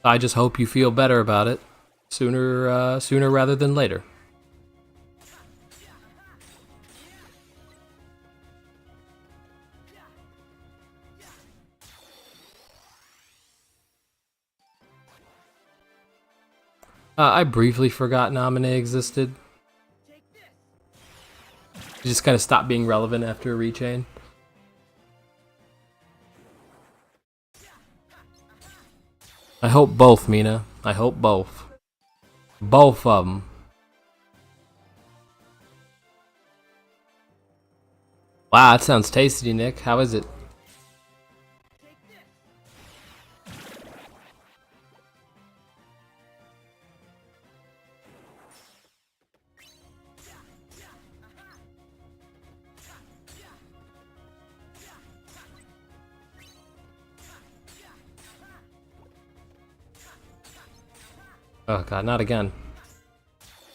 I just hope you feel better about it sooner rather than later. I briefly forgot Naminé existed. It just kind of stopped being relevant after a rechain. I hope both, Mina. I hope both. Both of them. Wow, that sounds tasty, Nick. How is it? Oh god, not again.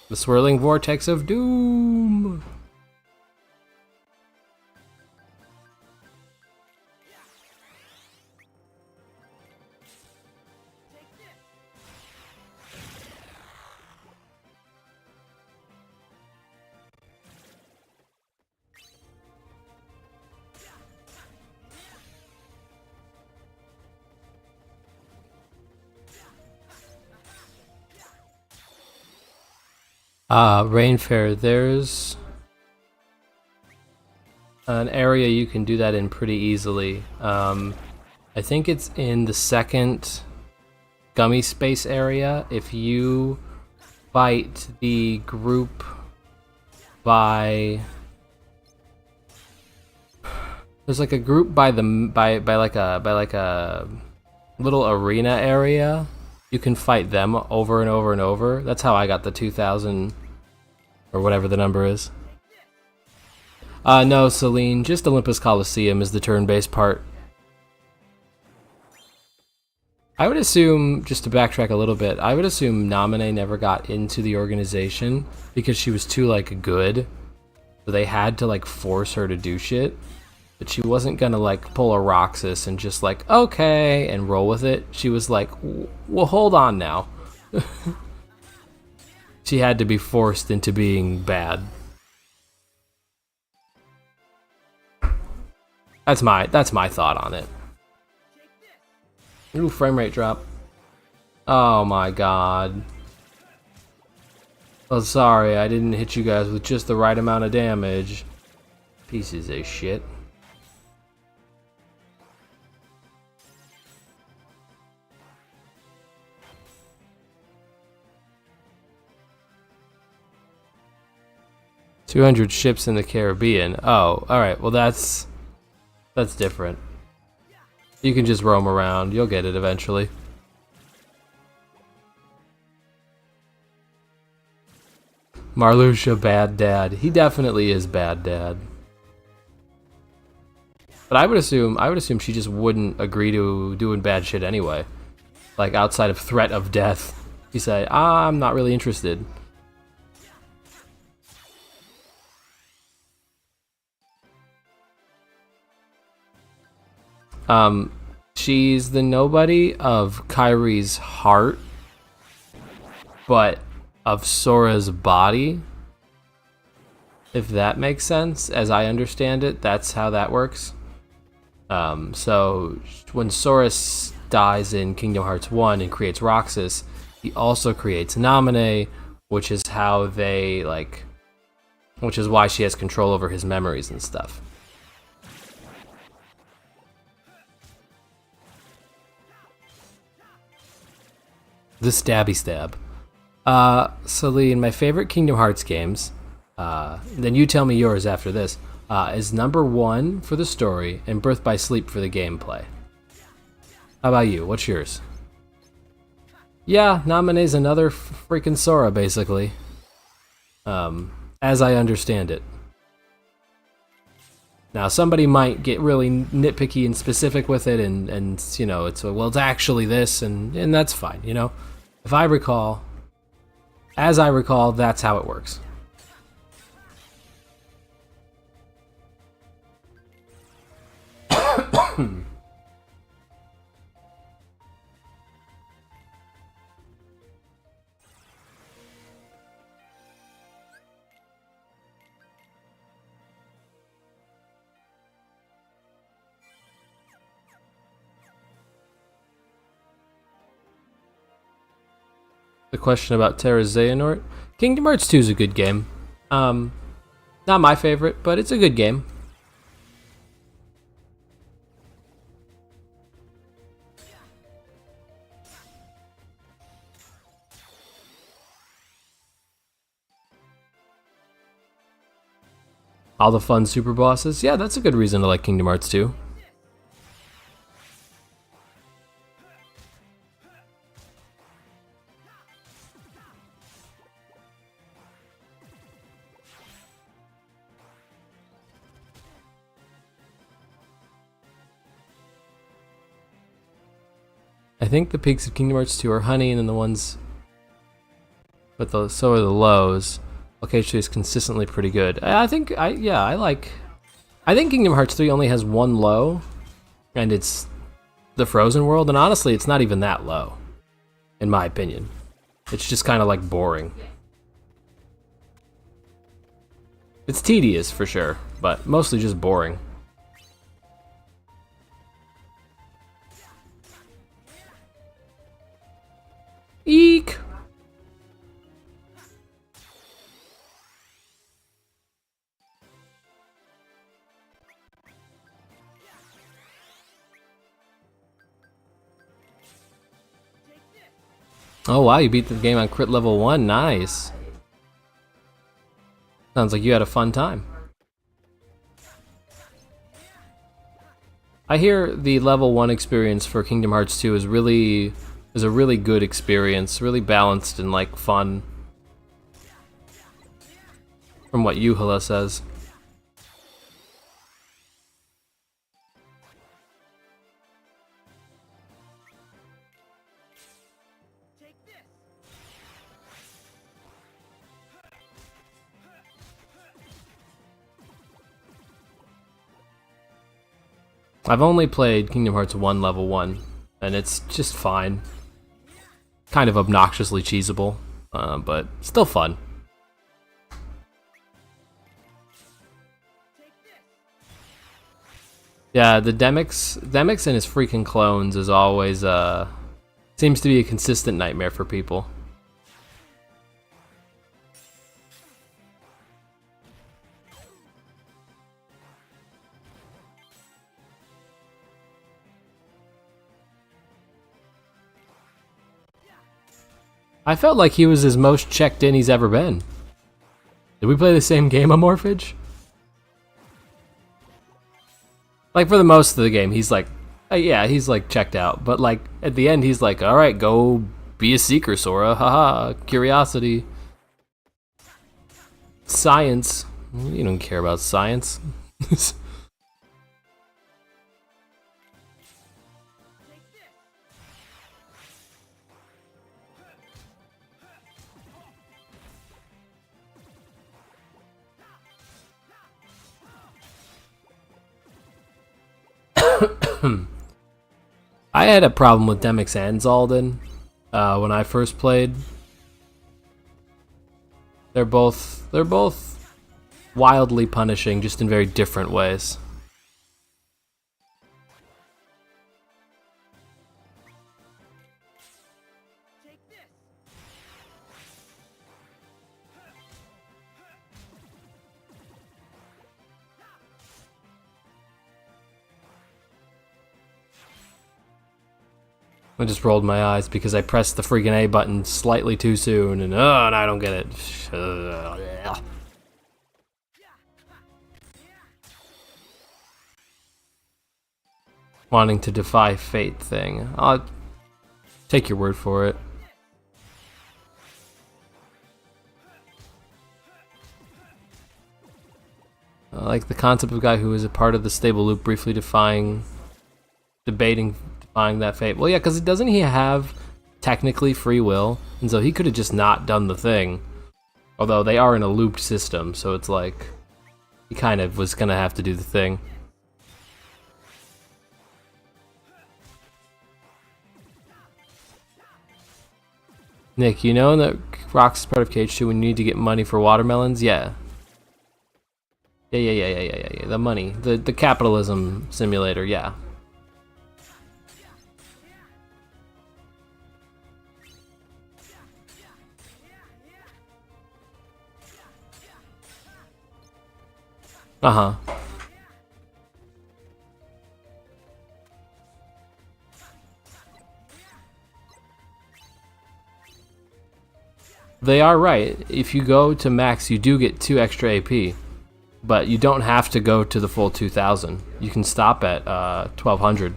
The swirling vortex of doom! Rainfair, there's an area you can do that in pretty easily. I think it's in the second gummy space area. If you fight the group by... There's like a group by like a little arena area. You can fight them over and over and over. That's how I got the 2,000 or whatever the number is. No, Celine, just Olympus Coliseum is the turn-based part. I would assume, just to backtrack a little bit, I would assume Naminé never got into the organization because she was too, like, good. So they had to, like, force her to do shit. But she wasn't gonna, like, pull a Roxas and just, like, okay, and roll with it. She was like, well, hold on now. She had to be forced into being bad. That's my thought on it. Ooh, frame rate drop. Oh my god. Oh, sorry, I didn't hit you guys with just the right amount of damage. Pieces of shit. $200 ships in the Caribbean. Oh, alright, well that's different. You can just roam around, you'll get it eventually. Marluxia, bad dad. He definitely is bad dad. But I would assume she just wouldn't agree to doing bad shit anyway. Like outside of threat of death. You say, I'm not really interested. She's the nobody of Kyrie's heart, but of Sora's body. If that makes sense, as I understand it, that's how that works. So when Sora dies in Kingdom Hearts 1 and creates Roxas, he also creates Naminé, which is how they, like, which is why she has control over his memories and stuff. The stabby stab. Celine, my favorite Kingdom Hearts games, then you tell me yours after this, is number 1 for the story and Birth by Sleep for the gameplay. How about you? What's yours? Yeah, Naminé's another freaking Sora, basically. As I understand it. Now, somebody might get really nitpicky and specific with it, and you know, it's actually this, and that's fine, you know? If I recall, as I recall, that's how it works. The question about Terra Xehanort. Kingdom Hearts 2 is a good game. Not my favorite, but it's a good game. All the fun super bosses. Yeah, that's a good reason to like Kingdom Hearts 2. I think the peaks of Kingdom Hearts 2 are honey, and then the ones, but so are the lows. LK2 is consistently pretty good. I think Kingdom Hearts 3 only has one low, and it's the Frozen World, and honestly, it's not even that low, in my opinion. It's just kind of like boring. It's tedious for sure, but mostly just boring. Eek! Oh wow, you beat the game on crit level 1, nice. Sounds like you had a fun time. I hear the level 1 experience for Kingdom Hearts 2 is a really good experience, really balanced and like fun. From what Yuhala says. I've only played Kingdom Hearts 1 level 1, and it's just fine. Kind of obnoxiously cheesable, but still fun. Yeah, the Demyx and his freaking clones is always, seems to be a consistent nightmare for people. I felt like he was as most checked in he's ever been. Did we play the same game, Amorphage? Like, for the most of the game, he's like, yeah, he's like checked out. But like, at the end, he's like, alright, go be a seeker, Sora. Haha, curiosity. Science. You don't care about science. I had a problem with Demyx and Zaldin when I first played. They're both wildly punishing, just in very different ways. I just rolled my eyes because I pressed the freaking A button slightly too soon, and I don't get it. Wanting to defy fate thing. I'll take your word for it. I like the concept of a guy who is a part of the stable loop briefly debating that fate. Well, yeah, because doesn't he have technically free will? And so he could have just not done the thing. Although they are in a looped system, so it's like he kind of was gonna have to do the thing. Nick, you know that Rocks is part of KH2 when you need to get money for watermelons? Yeah. Yeah. The money. The capitalism simulator, yeah. Uh-huh. They are right. If you go to max, you do get 2 extra AP. But you don't have to go to the full 2,000. You can stop at 1,200.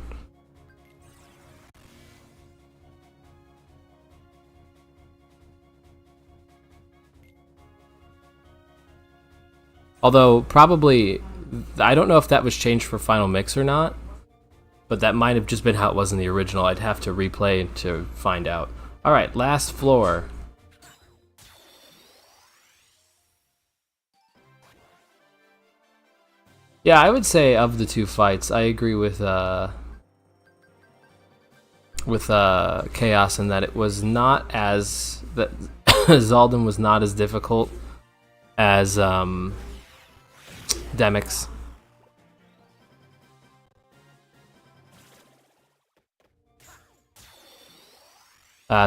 Although, probably, I don't know if that was changed for Final Mix or not. But that might have just been how it was in the original. I'd have to replay to find out. Alright, last floor. Yeah, I would say of the 2 fights, I agree with Chaos in that it was not as that Zaldin was not as difficult as Demix.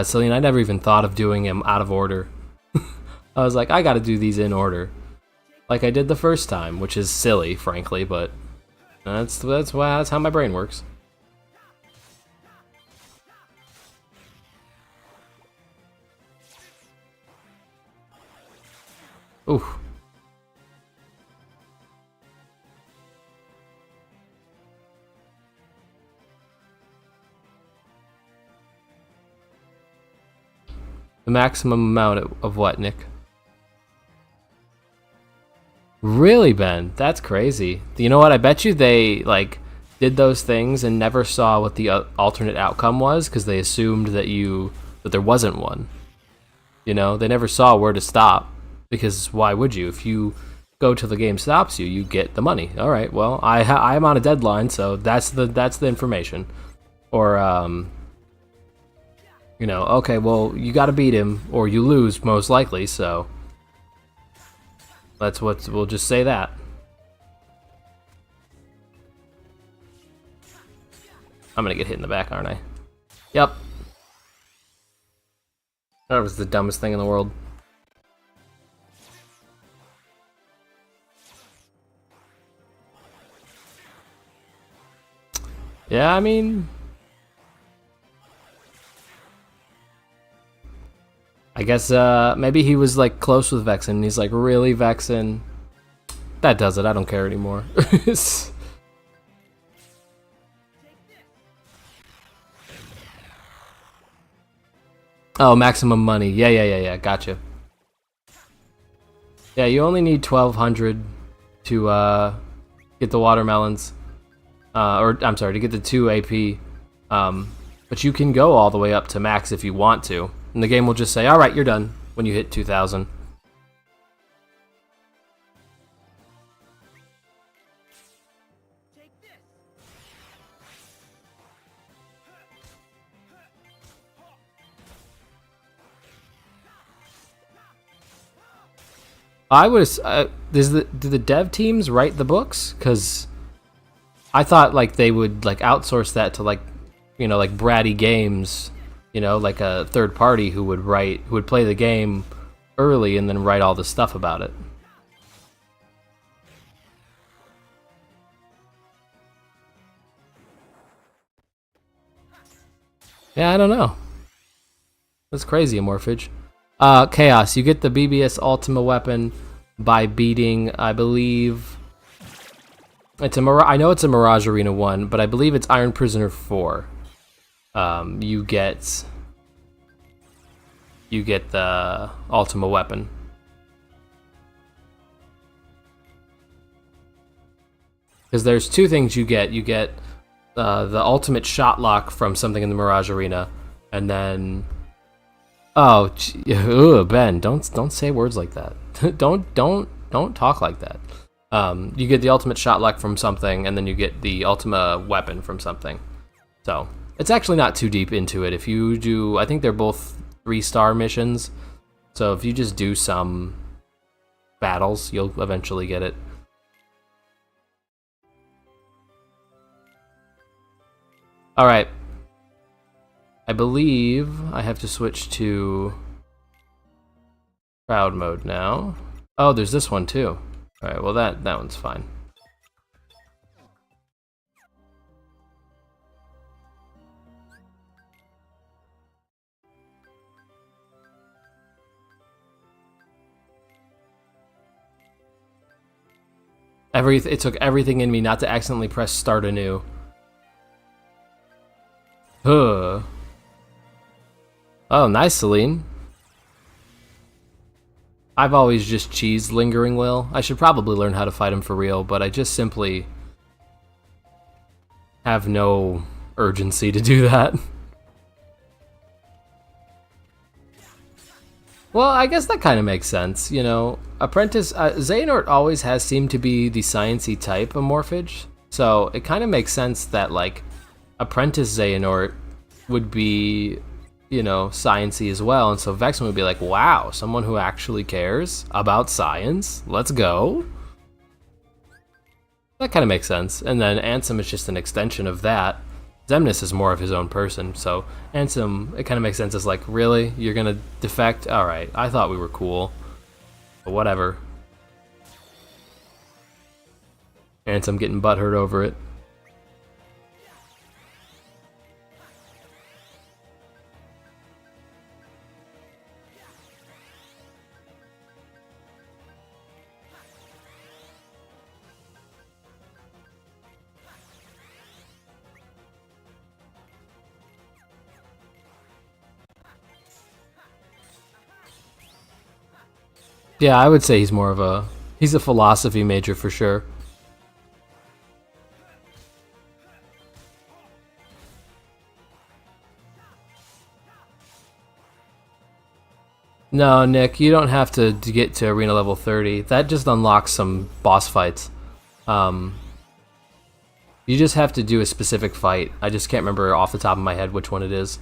Celine, I never even thought of doing him out of order. I was like, I gotta do these in order. Like I did the first time, which is silly, frankly, but that's how my brain works. Ooh. The maximum amount of what, Nick? Really, Ben? That's crazy. You know what? I bet you they like did those things and never saw what the alternate outcome was because they assumed that there wasn't one. You know, they never saw where to stop because why would you? If you go till the game stops you, you get the money. All right. Well, I'm on a deadline, so that's the information. Or you know, okay. Well, you got to beat him or you lose most likely. So. That's what we'll just say that. I'm gonna get hit in the back, aren't I? Yep. That was the dumbest thing in the world. Yeah, I mean, I guess maybe he was like close with Vexen and he's like, really, Vexen? That does it, I don't care anymore. Oh, maximum money. Yeah, gotcha. Yeah, you only need 1,200 to get the watermelons. Or, I'm sorry, to get the 2 AP. But you can go all the way up to max if you want to. And the game will just say, alright, you're done when you hit 2,000. I was do the dev teams write the books? Because I thought like they would like outsource that to like, you know, like Bratty Games, you know, like a third party who would play the game early and then write all the stuff about it. Yeah, I don't know. That's crazy, Amorphage. Chaos, you get the BBS Ultima weapon by beating, I believe... I know it's a Mirage Arena 1, but I believe it's Iron Prisoner 4. You get the Ultima weapon. Because there's 2 things you get. You get the ultimate shot lock from something in the Mirage Arena, and then... Oh, Ben, don't say words like that. don't talk like that. You get the ultimate shot lock from something, and then you get the Ultima weapon from something. So it's actually not too deep into it. If you do, I think they're both 3-star missions. So if you just do some battles, you'll eventually get it. Alright. I believe I have to switch to crowd mode now. Oh, there's this one too. Alright, well that one's fine. It took everything in me not to accidentally press start anew. Huh. Oh, nice, Celine. I've always just cheesed Lingering Will. I should probably learn how to fight him for real, but I just simply have no urgency to do that. Well, I guess that kind of makes sense, you know. Apprentice Xehanort always has seemed to be the sciencey type of morphage, so it kind of makes sense that like Apprentice Xehanort would be, you know, sciencey as well, and so Vexen would be like, wow, someone who actually cares about science, let's go. That kind of makes sense. And then Ansem is just an extension of that. Xemnas is more of his own person, so Ansem, it kind of makes sense as like, really? You're gonna defect? Alright, I thought we were cool. But whatever. Ansem getting butthurt over it. Yeah, I would say he's more of a... He's a philosophy major for sure. No, Nick, you don't have to get to arena level 30. That just unlocks some boss fights. You just have to do a specific fight. I just can't remember off the top of my head which one it is.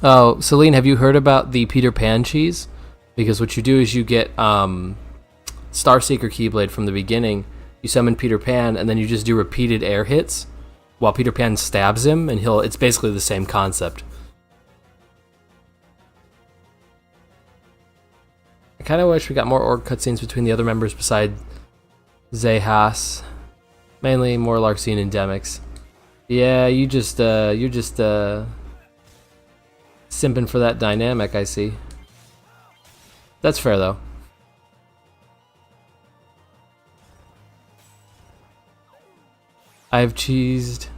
Oh, Celine, have you heard about the Peter Pan cheese? Because what you do is you get Starseeker Keyblade from the beginning, you summon Peter Pan, and then you just do repeated air hits while Peter Pan stabs him, and it's basically the same concept. I kind of wish we got more org cutscenes between the other members besides Zehas. Mainly more Larxene and Demix. Yeah, you're just simping for that dynamic, I see. That's fair, though. I've cheesed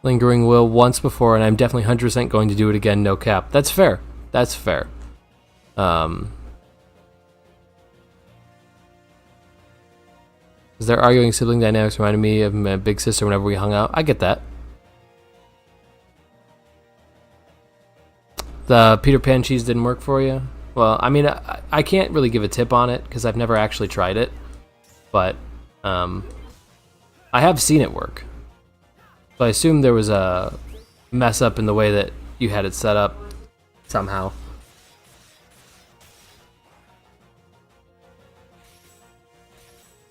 Lingering Will once before, and I'm definitely 100% going to do it again, no cap. That's fair. That's fair. Their arguing sibling dynamics reminded me of my big sister whenever we hung out. I get that. The Peter Pan cheese didn't work for you? Well, I mean, I can't really give a tip on it because I've never actually tried it. But I have seen it work. So I assume there was a mess up in the way that you had it set up somehow.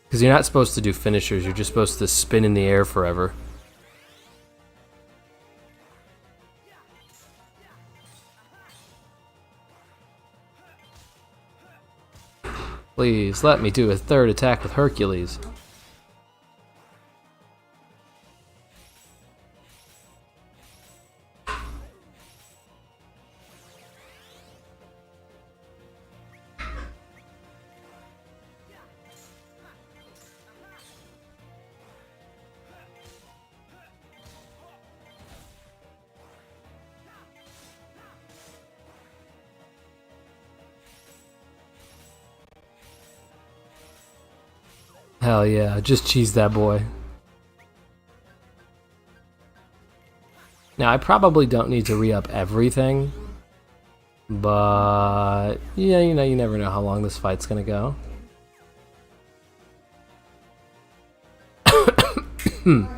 Because you're not supposed to do finishers, you're just supposed to spin in the air forever. Please, let me do a third attack with Hercules. Hell yeah, just cheese that boy. Now, I probably don't need to re-up everything, but yeah, you know, you never know how long this fight's gonna go. Okay,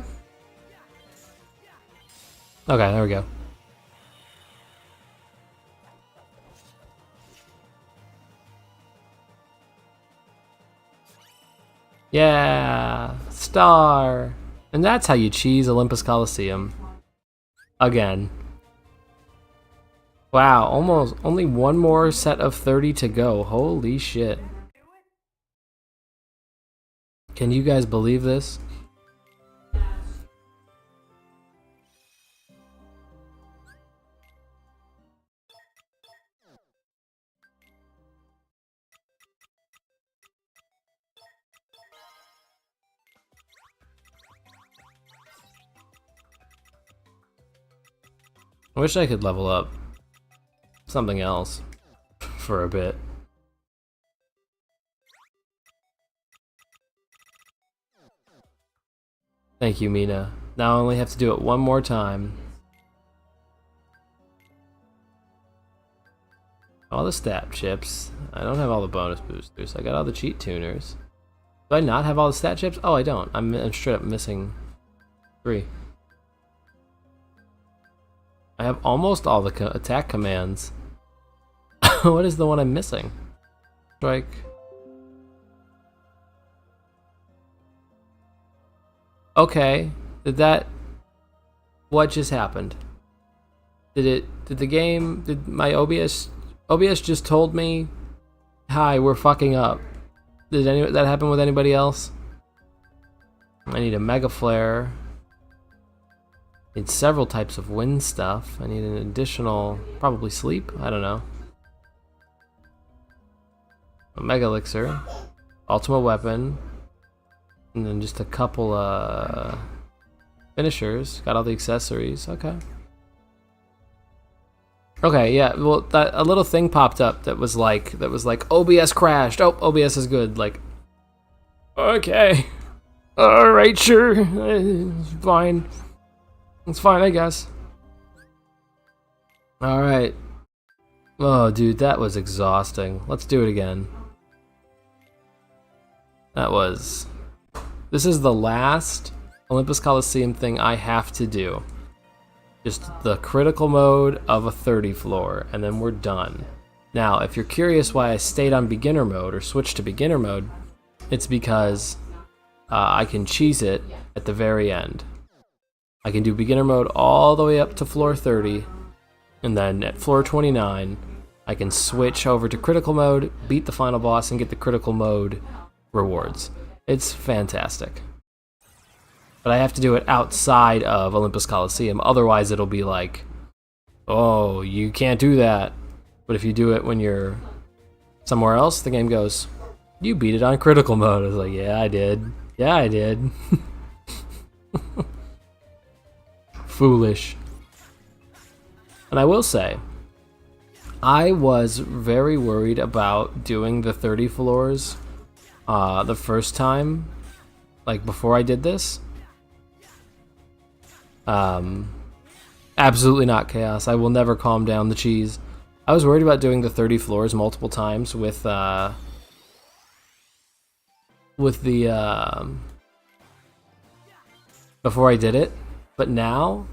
there we go. Yeah, star. And that's how you cheese Olympus Coliseum. Again. Wow, almost only one more set of 30 to go. Holy shit. Can you guys believe this? I wish I could level up something else for a bit. Thank you, Mina. Now I only have to do it one more time. All the stat chips. I don't have all the bonus boosters. I got all the cheat tuners. Do I not have all the stat chips? Oh, I don't. I'm straight up missing 3. I have almost all the attack commands. What is the one I'm missing? Strike. Okay. What just happened? Did my OBS just told me, hi, we're fucking up. Did that happen with anybody else? I need a Mega Flare. Need several types of wind stuff. I need an additional, probably sleep, I don't know. A Mega Elixir, Ultimate Weapon, and then just a couple finishers. Got all the accessories, okay. Okay, yeah, well, a little thing popped up that was like OBS crashed. Oh, OBS is good. Like, okay, all right, sure, it's fine. It's fine, I guess. All right. Oh, dude, that was exhausting. Let's do it again. This is the last Olympus Coliseum thing I have to do. Just the critical mode of a 30 floor, and then we're done. Now, if you're curious why I stayed on beginner mode or switched to beginner mode, it's because I can cheese it at the very end. I can do beginner mode all the way up to floor 30, and then at floor 29, I can switch over to critical mode, beat the final boss, and get the critical mode rewards. It's fantastic. But I have to do it outside of Olympus Coliseum, otherwise it'll be like, oh, you can't do that. But if you do it when you're somewhere else, the game goes, you beat it on critical mode. I was like, yeah, I did. Yeah, I did. Foolish. And I will say, I was very worried about doing the 30 floors the first time, like before I did this. Absolutely not, Chaos. I will never calm down the cheese. I was worried about doing the 30 floors multiple times with the before I did it. But now,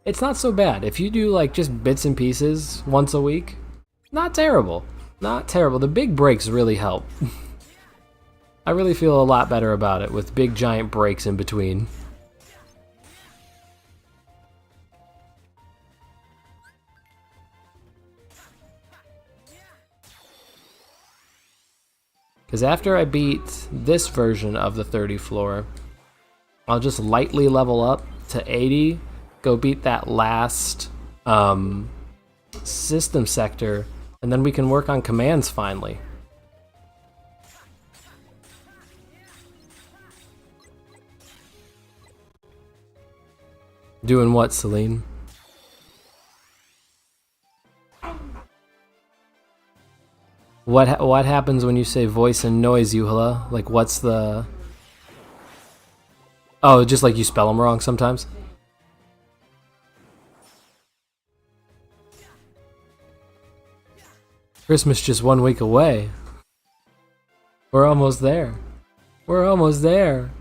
it's not so bad. If you do like just bits and pieces once a week, not terrible. Not terrible. The big breaks really help. I really feel a lot better about it with big giant breaks in between. Because after I beat this version of the 30 floor, I'll just lightly level up to 80, go beat that last system sector, and then we can work on commands finally. Doing what, Celine? What happens when you say voice and noise, Yuhala? Like, what's the... Oh, just like you spell them wrong sometimes? Christmas just 1 week away. We're almost there. We're almost there.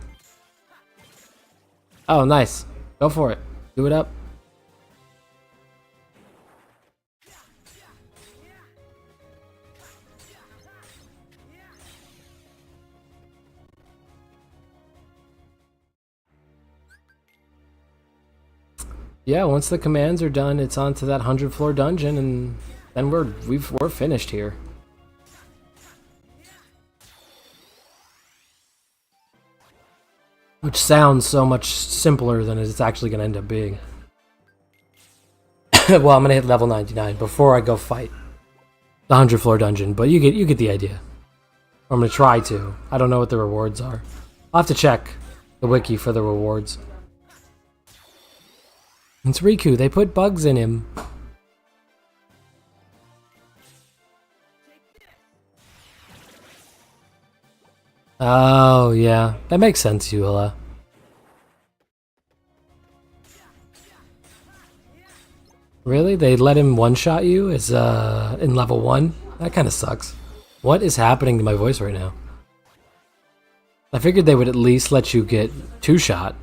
Oh, nice. Go for it. Do it up. Yeah, once the commands are done, it's on to that 100-floor dungeon, and then we're finished here. Which sounds so much simpler than it's actually going to end up being. Well, I'm going to hit level 99 before I go fight the 100-floor dungeon, but you get the idea. Or I'm going to try to. I don't know what the rewards are. I'll have to check the wiki for the rewards. It's Riku. They put bugs in him. Oh, yeah. That makes sense, Yuhila. Really? They let him one-shot you as in level 1? That kind of sucks. What is happening to my voice right now? I figured they would at least let you get 2-shot.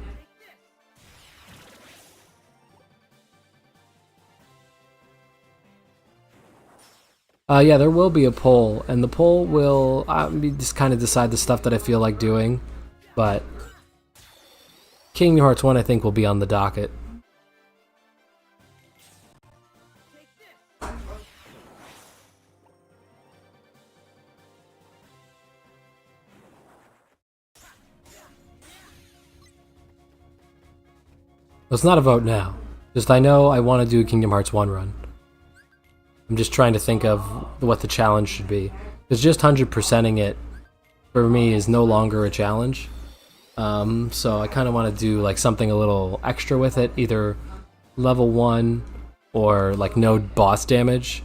Yeah, there will be a poll, and the poll will just kind of decide the stuff that I feel like doing, but Kingdom Hearts 1 I think will be on the docket. It's not a vote now, just I know I want to do a Kingdom Hearts 1 run. I'm just trying to think of what the challenge should be. Because just 100%ing it, for me, is no longer a challenge. So I kind of want to do like something a little extra with it. Either level 1 or like no boss damage.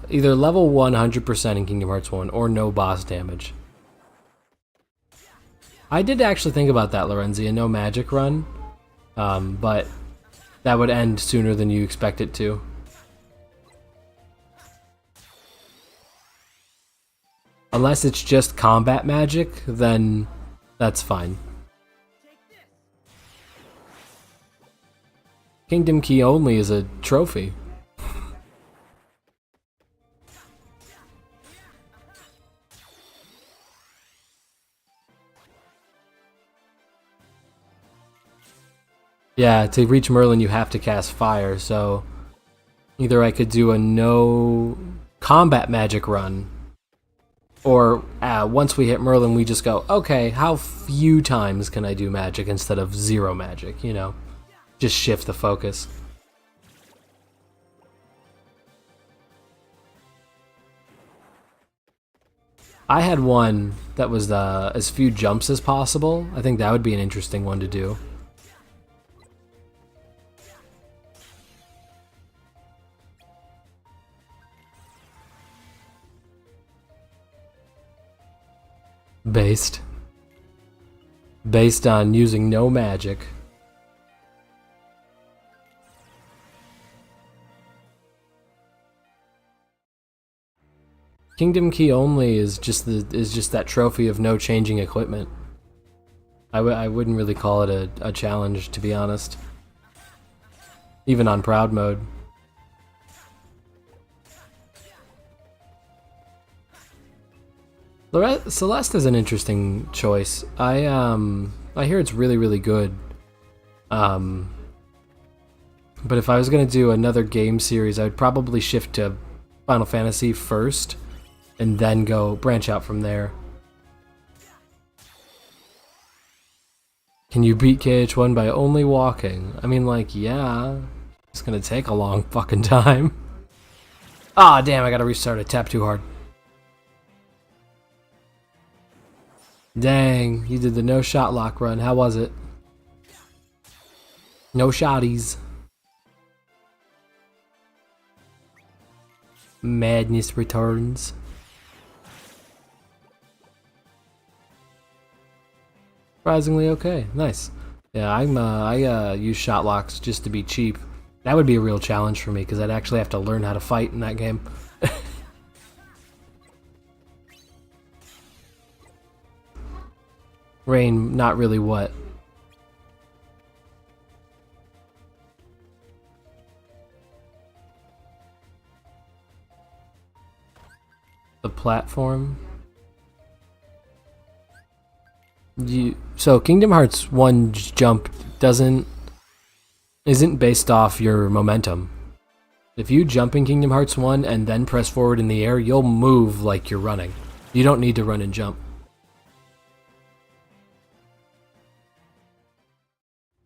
Either level 100% in Kingdom Hearts 1 or no boss damage. I did actually think about that, Lorenzi, a no magic run. But that would end sooner than you expect it to. Unless it's just combat magic, then that's fine. Kingdom Key only is a trophy. Yeah, to reach Merlin you have to cast fire, so either I could do a no combat magic run, or once we hit Merlin, we just go, okay, how few times can I do magic instead of 0 magic, you know? Just shift the focus. I had one that was as few jumps as possible. I think that would be an interesting one to do. Based on using no magic. Kingdom Key only is just that trophy of no changing equipment. I wouldn't really call it a challenge, to be honest. Even on proud mode. Celeste is an interesting choice. I hear it's really, really good. But if I was gonna do another game series, I would probably shift to Final Fantasy first, and then branch out from there. Can you beat KH1 by only walking? I mean, like, yeah, it's gonna take a long fucking time. Ah, damn! I gotta restart it. Tap too hard. Dang, you did the no shot lock run. How was it? No shotties. Madness returns. Surprisingly okay. Nice. Yeah, I use shot locks just to be cheap. That would be a real challenge for me because I'd actually have to learn how to fight in that game. Rain, not really what? The platform. So Kingdom Hearts 1 jump isn't based off your momentum. If you jump in Kingdom Hearts 1 and then press forward in the air, you'll move like you're running. You don't need to run and jump.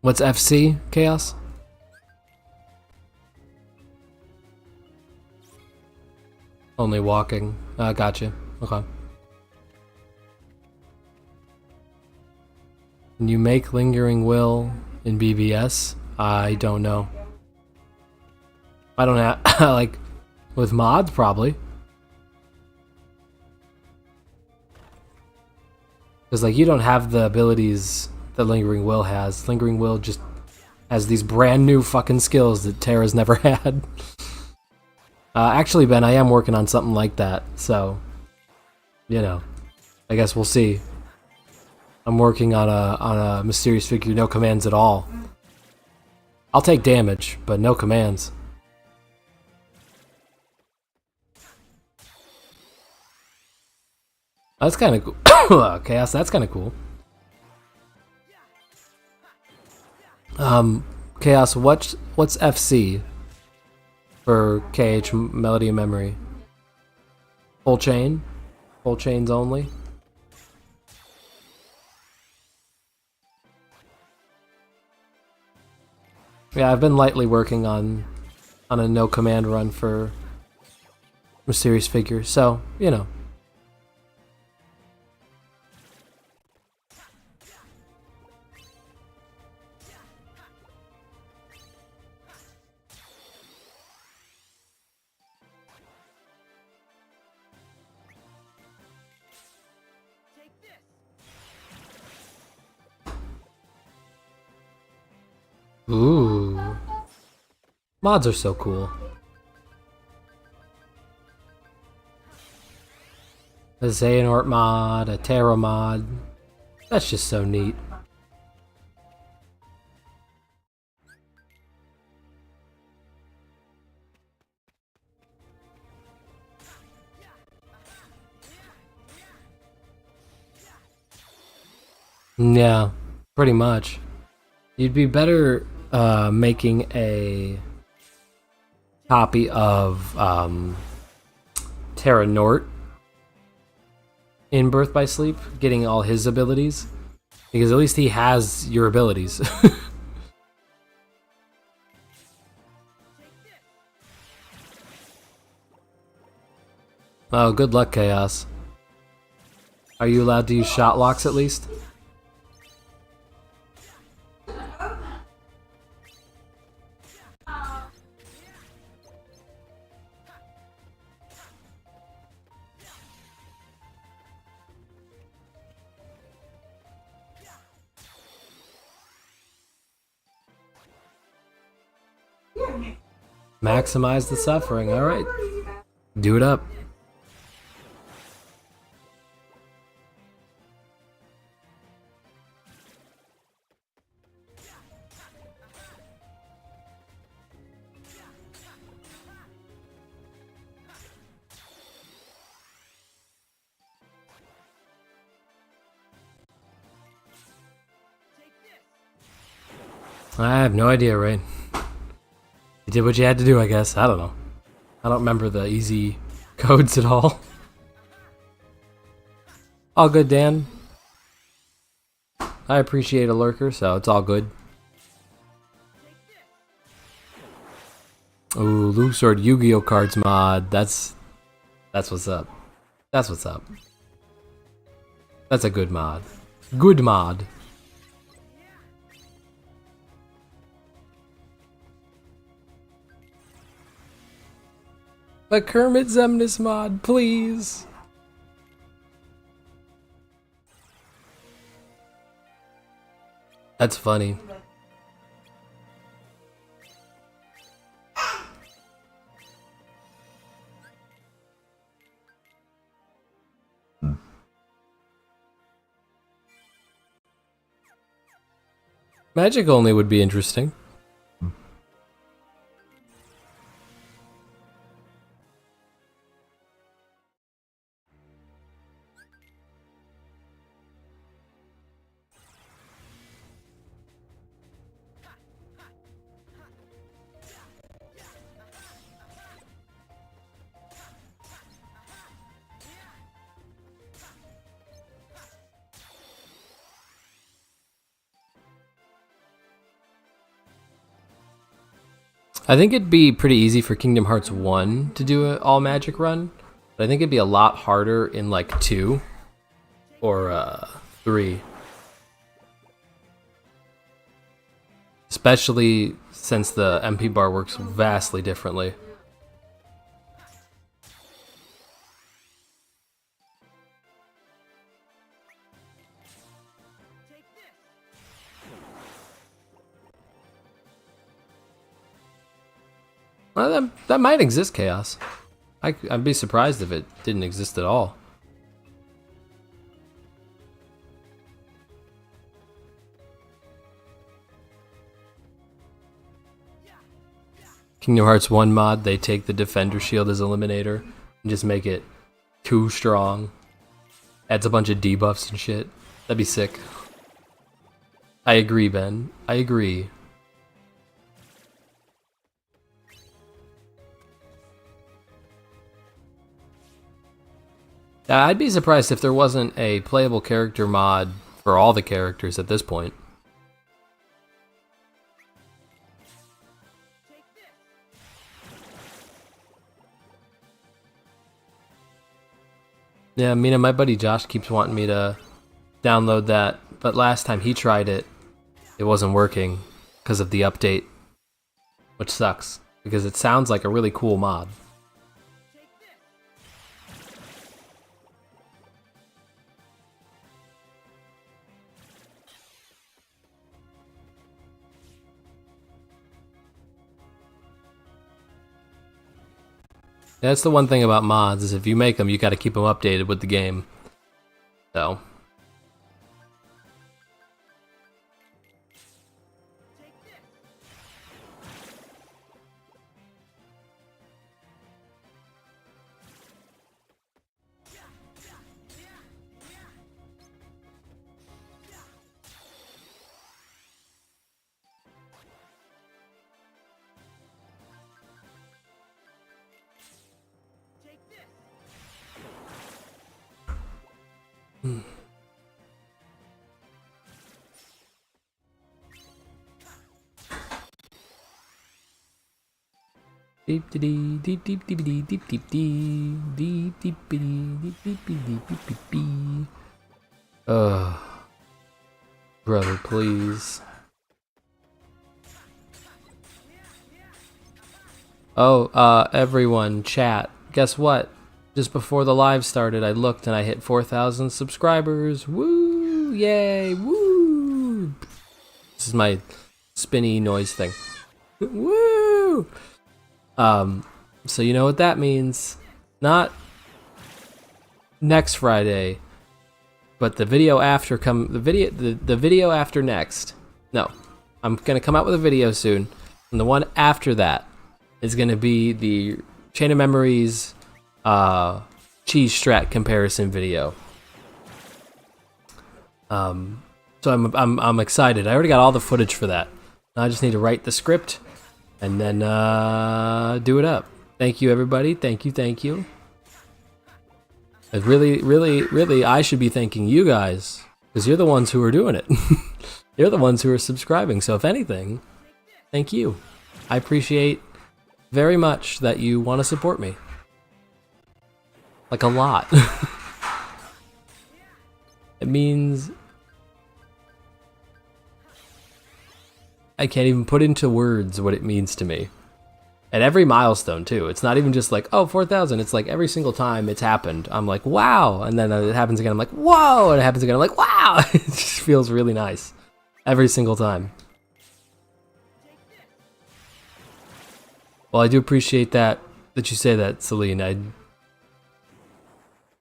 What's FC, Chaos? Only walking. Gotcha. Okay. Can you make Lingering Will in BBS? I don't know. I don't have, like, with mods, probably. Because, like, you don't have the abilities that Lingering Will has. Lingering Will just has these brand new fucking skills that Terra's never had. Actually, Ben, I am working on something like that, so, you know, I guess we'll see. I'm working on a mysterious figure, no commands at all. I'll take damage, but no commands. That's kind of cool. Chaos, that's kind of cool. Chaos, what's FC for KH Melody and Memory? Full chain? Full chains only? Yeah, I've been lightly working on a no command run for mysterious figure, so, you know. Ooh. Mods are so cool. A Xehanort mod, a Terra mod. That's just so neat. Yeah, pretty much. You'd be better making a copy of Terra Nort in Birth by Sleep, getting all his abilities, because at least he has your abilities. Oh, good luck, Chaos. Are you allowed to use shot locks at least? Maximize the suffering, alright. Do it up. I have no idea, Ray. You did what you had to do, I guess. I don't know. I don't remember the easy codes at all. All good, Dan. I appreciate a lurker, so it's all good. Ooh, Loose Sword Yu-Gi-Oh cards mod. That's what's up. That's what's up. That's a good mod. Good mod. A Kermit Zemnis mod, please. That's funny. Magic only would be interesting. I think it'd be pretty easy for Kingdom Hearts 1 to do an all magic run, but I think it'd be a lot harder in like 2 or 3. Especially since the MP bar works vastly differently. Well, that might exist, Chaos. I'd be surprised if it didn't exist at all. Kingdom Hearts 1 mod, they take the Defender Shield as Eliminator and just make it too strong. Adds a bunch of debuffs and shit. That'd be sick. I agree, Ben. I agree. I'd be surprised if there wasn't a playable character mod for all the characters at this point. Yeah, my buddy Josh keeps wanting me to download that, but last time he tried it, it wasn't working because of the update, which sucks, because it sounds like a really cool mod. That's the one thing about mods, is if you make them, you gotta keep them updated with the game. So. Deep deep deep deep deep deep deep deep deep deep deep deep deep. Brother, please. Oh, everyone, chat. Guess what? Just before the live started, I looked and I hit 4,000 subscribers. Woo! Yay! Woo! This is my spinny noise thing. Woo! So you know what that means. Not next Friday, but the video after the video after next. No. I'm gonna come out with a video soon. And the one after that is gonna be the Chain of Memories cheese strat comparison video. So I'm excited. I already got all the footage for that. Now I just need to write the script and then do it up. Thank you, everybody. Thank you. Really, I should be thanking you guys, because you're the ones who are doing it. You're the ones who are subscribing. So if anything, thank you. I appreciate very much that you want to support me. Like a lot. It means I can't even put into words what it means to me. At every milestone too. It's not even just like, oh, 4,000. It's like every single time it's happened, I'm like, wow. And then it happens again, I'm like, whoa. And it happens again, I'm like, wow. It just feels really nice. Every single time. Well, I do appreciate that you say that, Celine.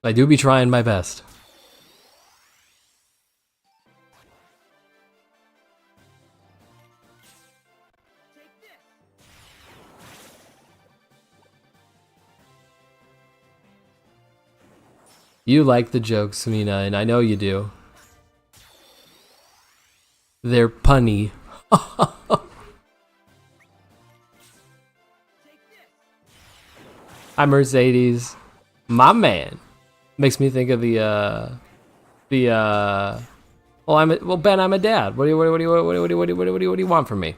I do be trying my best. You like the jokes, Mina, and I know you do. They're punny. Hi, Mercedes. My man. Makes me think of well, Ben, I'm a dad. What do you want from me?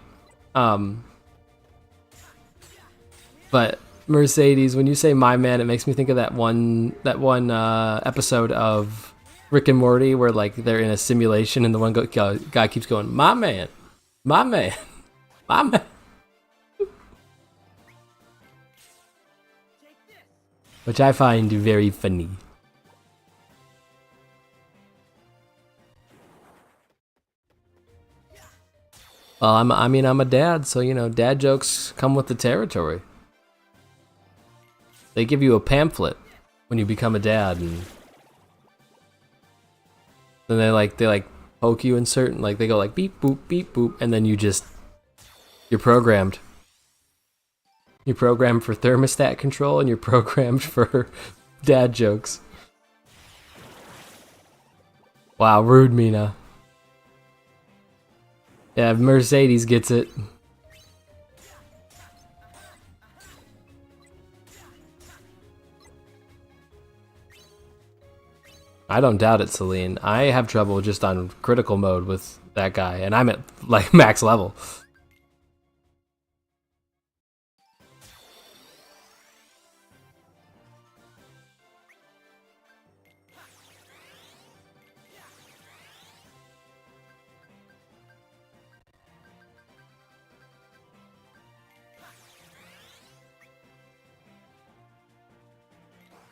But Mercedes, when you say my man, it makes me think of that one episode of Rick and Morty where like they're in a simulation and the one guy keeps going, my man, my man, my man. Which I find very funny. Well, I'm a dad, so you know, dad jokes come with the territory. They give you a pamphlet when you become a dad, and then they poke you in certain, like they go like beep boop, and then you're programmed. You're programmed for thermostat control, and you're programmed for dad jokes. Wow, rude, Mina. Yeah, Mercedes gets it. I don't doubt it, Celine. I have trouble just on critical mode with that guy, and I'm at like max level.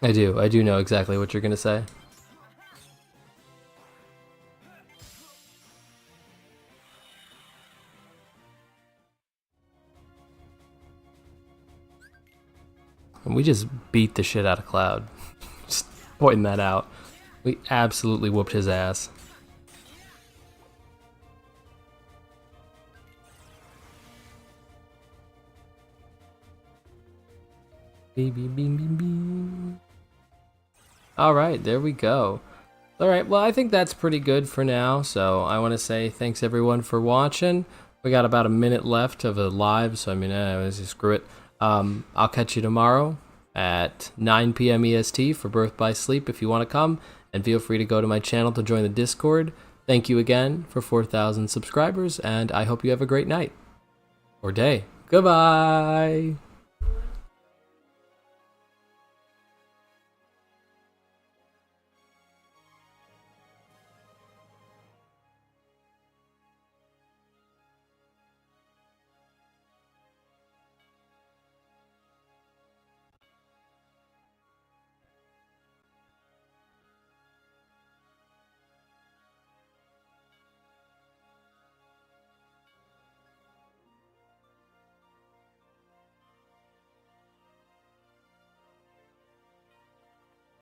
I do know exactly what you're gonna say. And we just beat the shit out of Cloud. Just pointing that out. We absolutely whooped his ass. Baby beam beam beam. Alright, there we go. Alright, well I think that's pretty good for now, so I want to say thanks everyone for watching. We got about a minute left of a live, so I mean, let's just screw it. I'll catch you tomorrow at 9 p.m. EST for Birth by Sleep if you want to come, and feel free to go to my channel to join the Discord. Thank you again for 4,000 subscribers, and I hope you have a great night. Or day. Goodbye!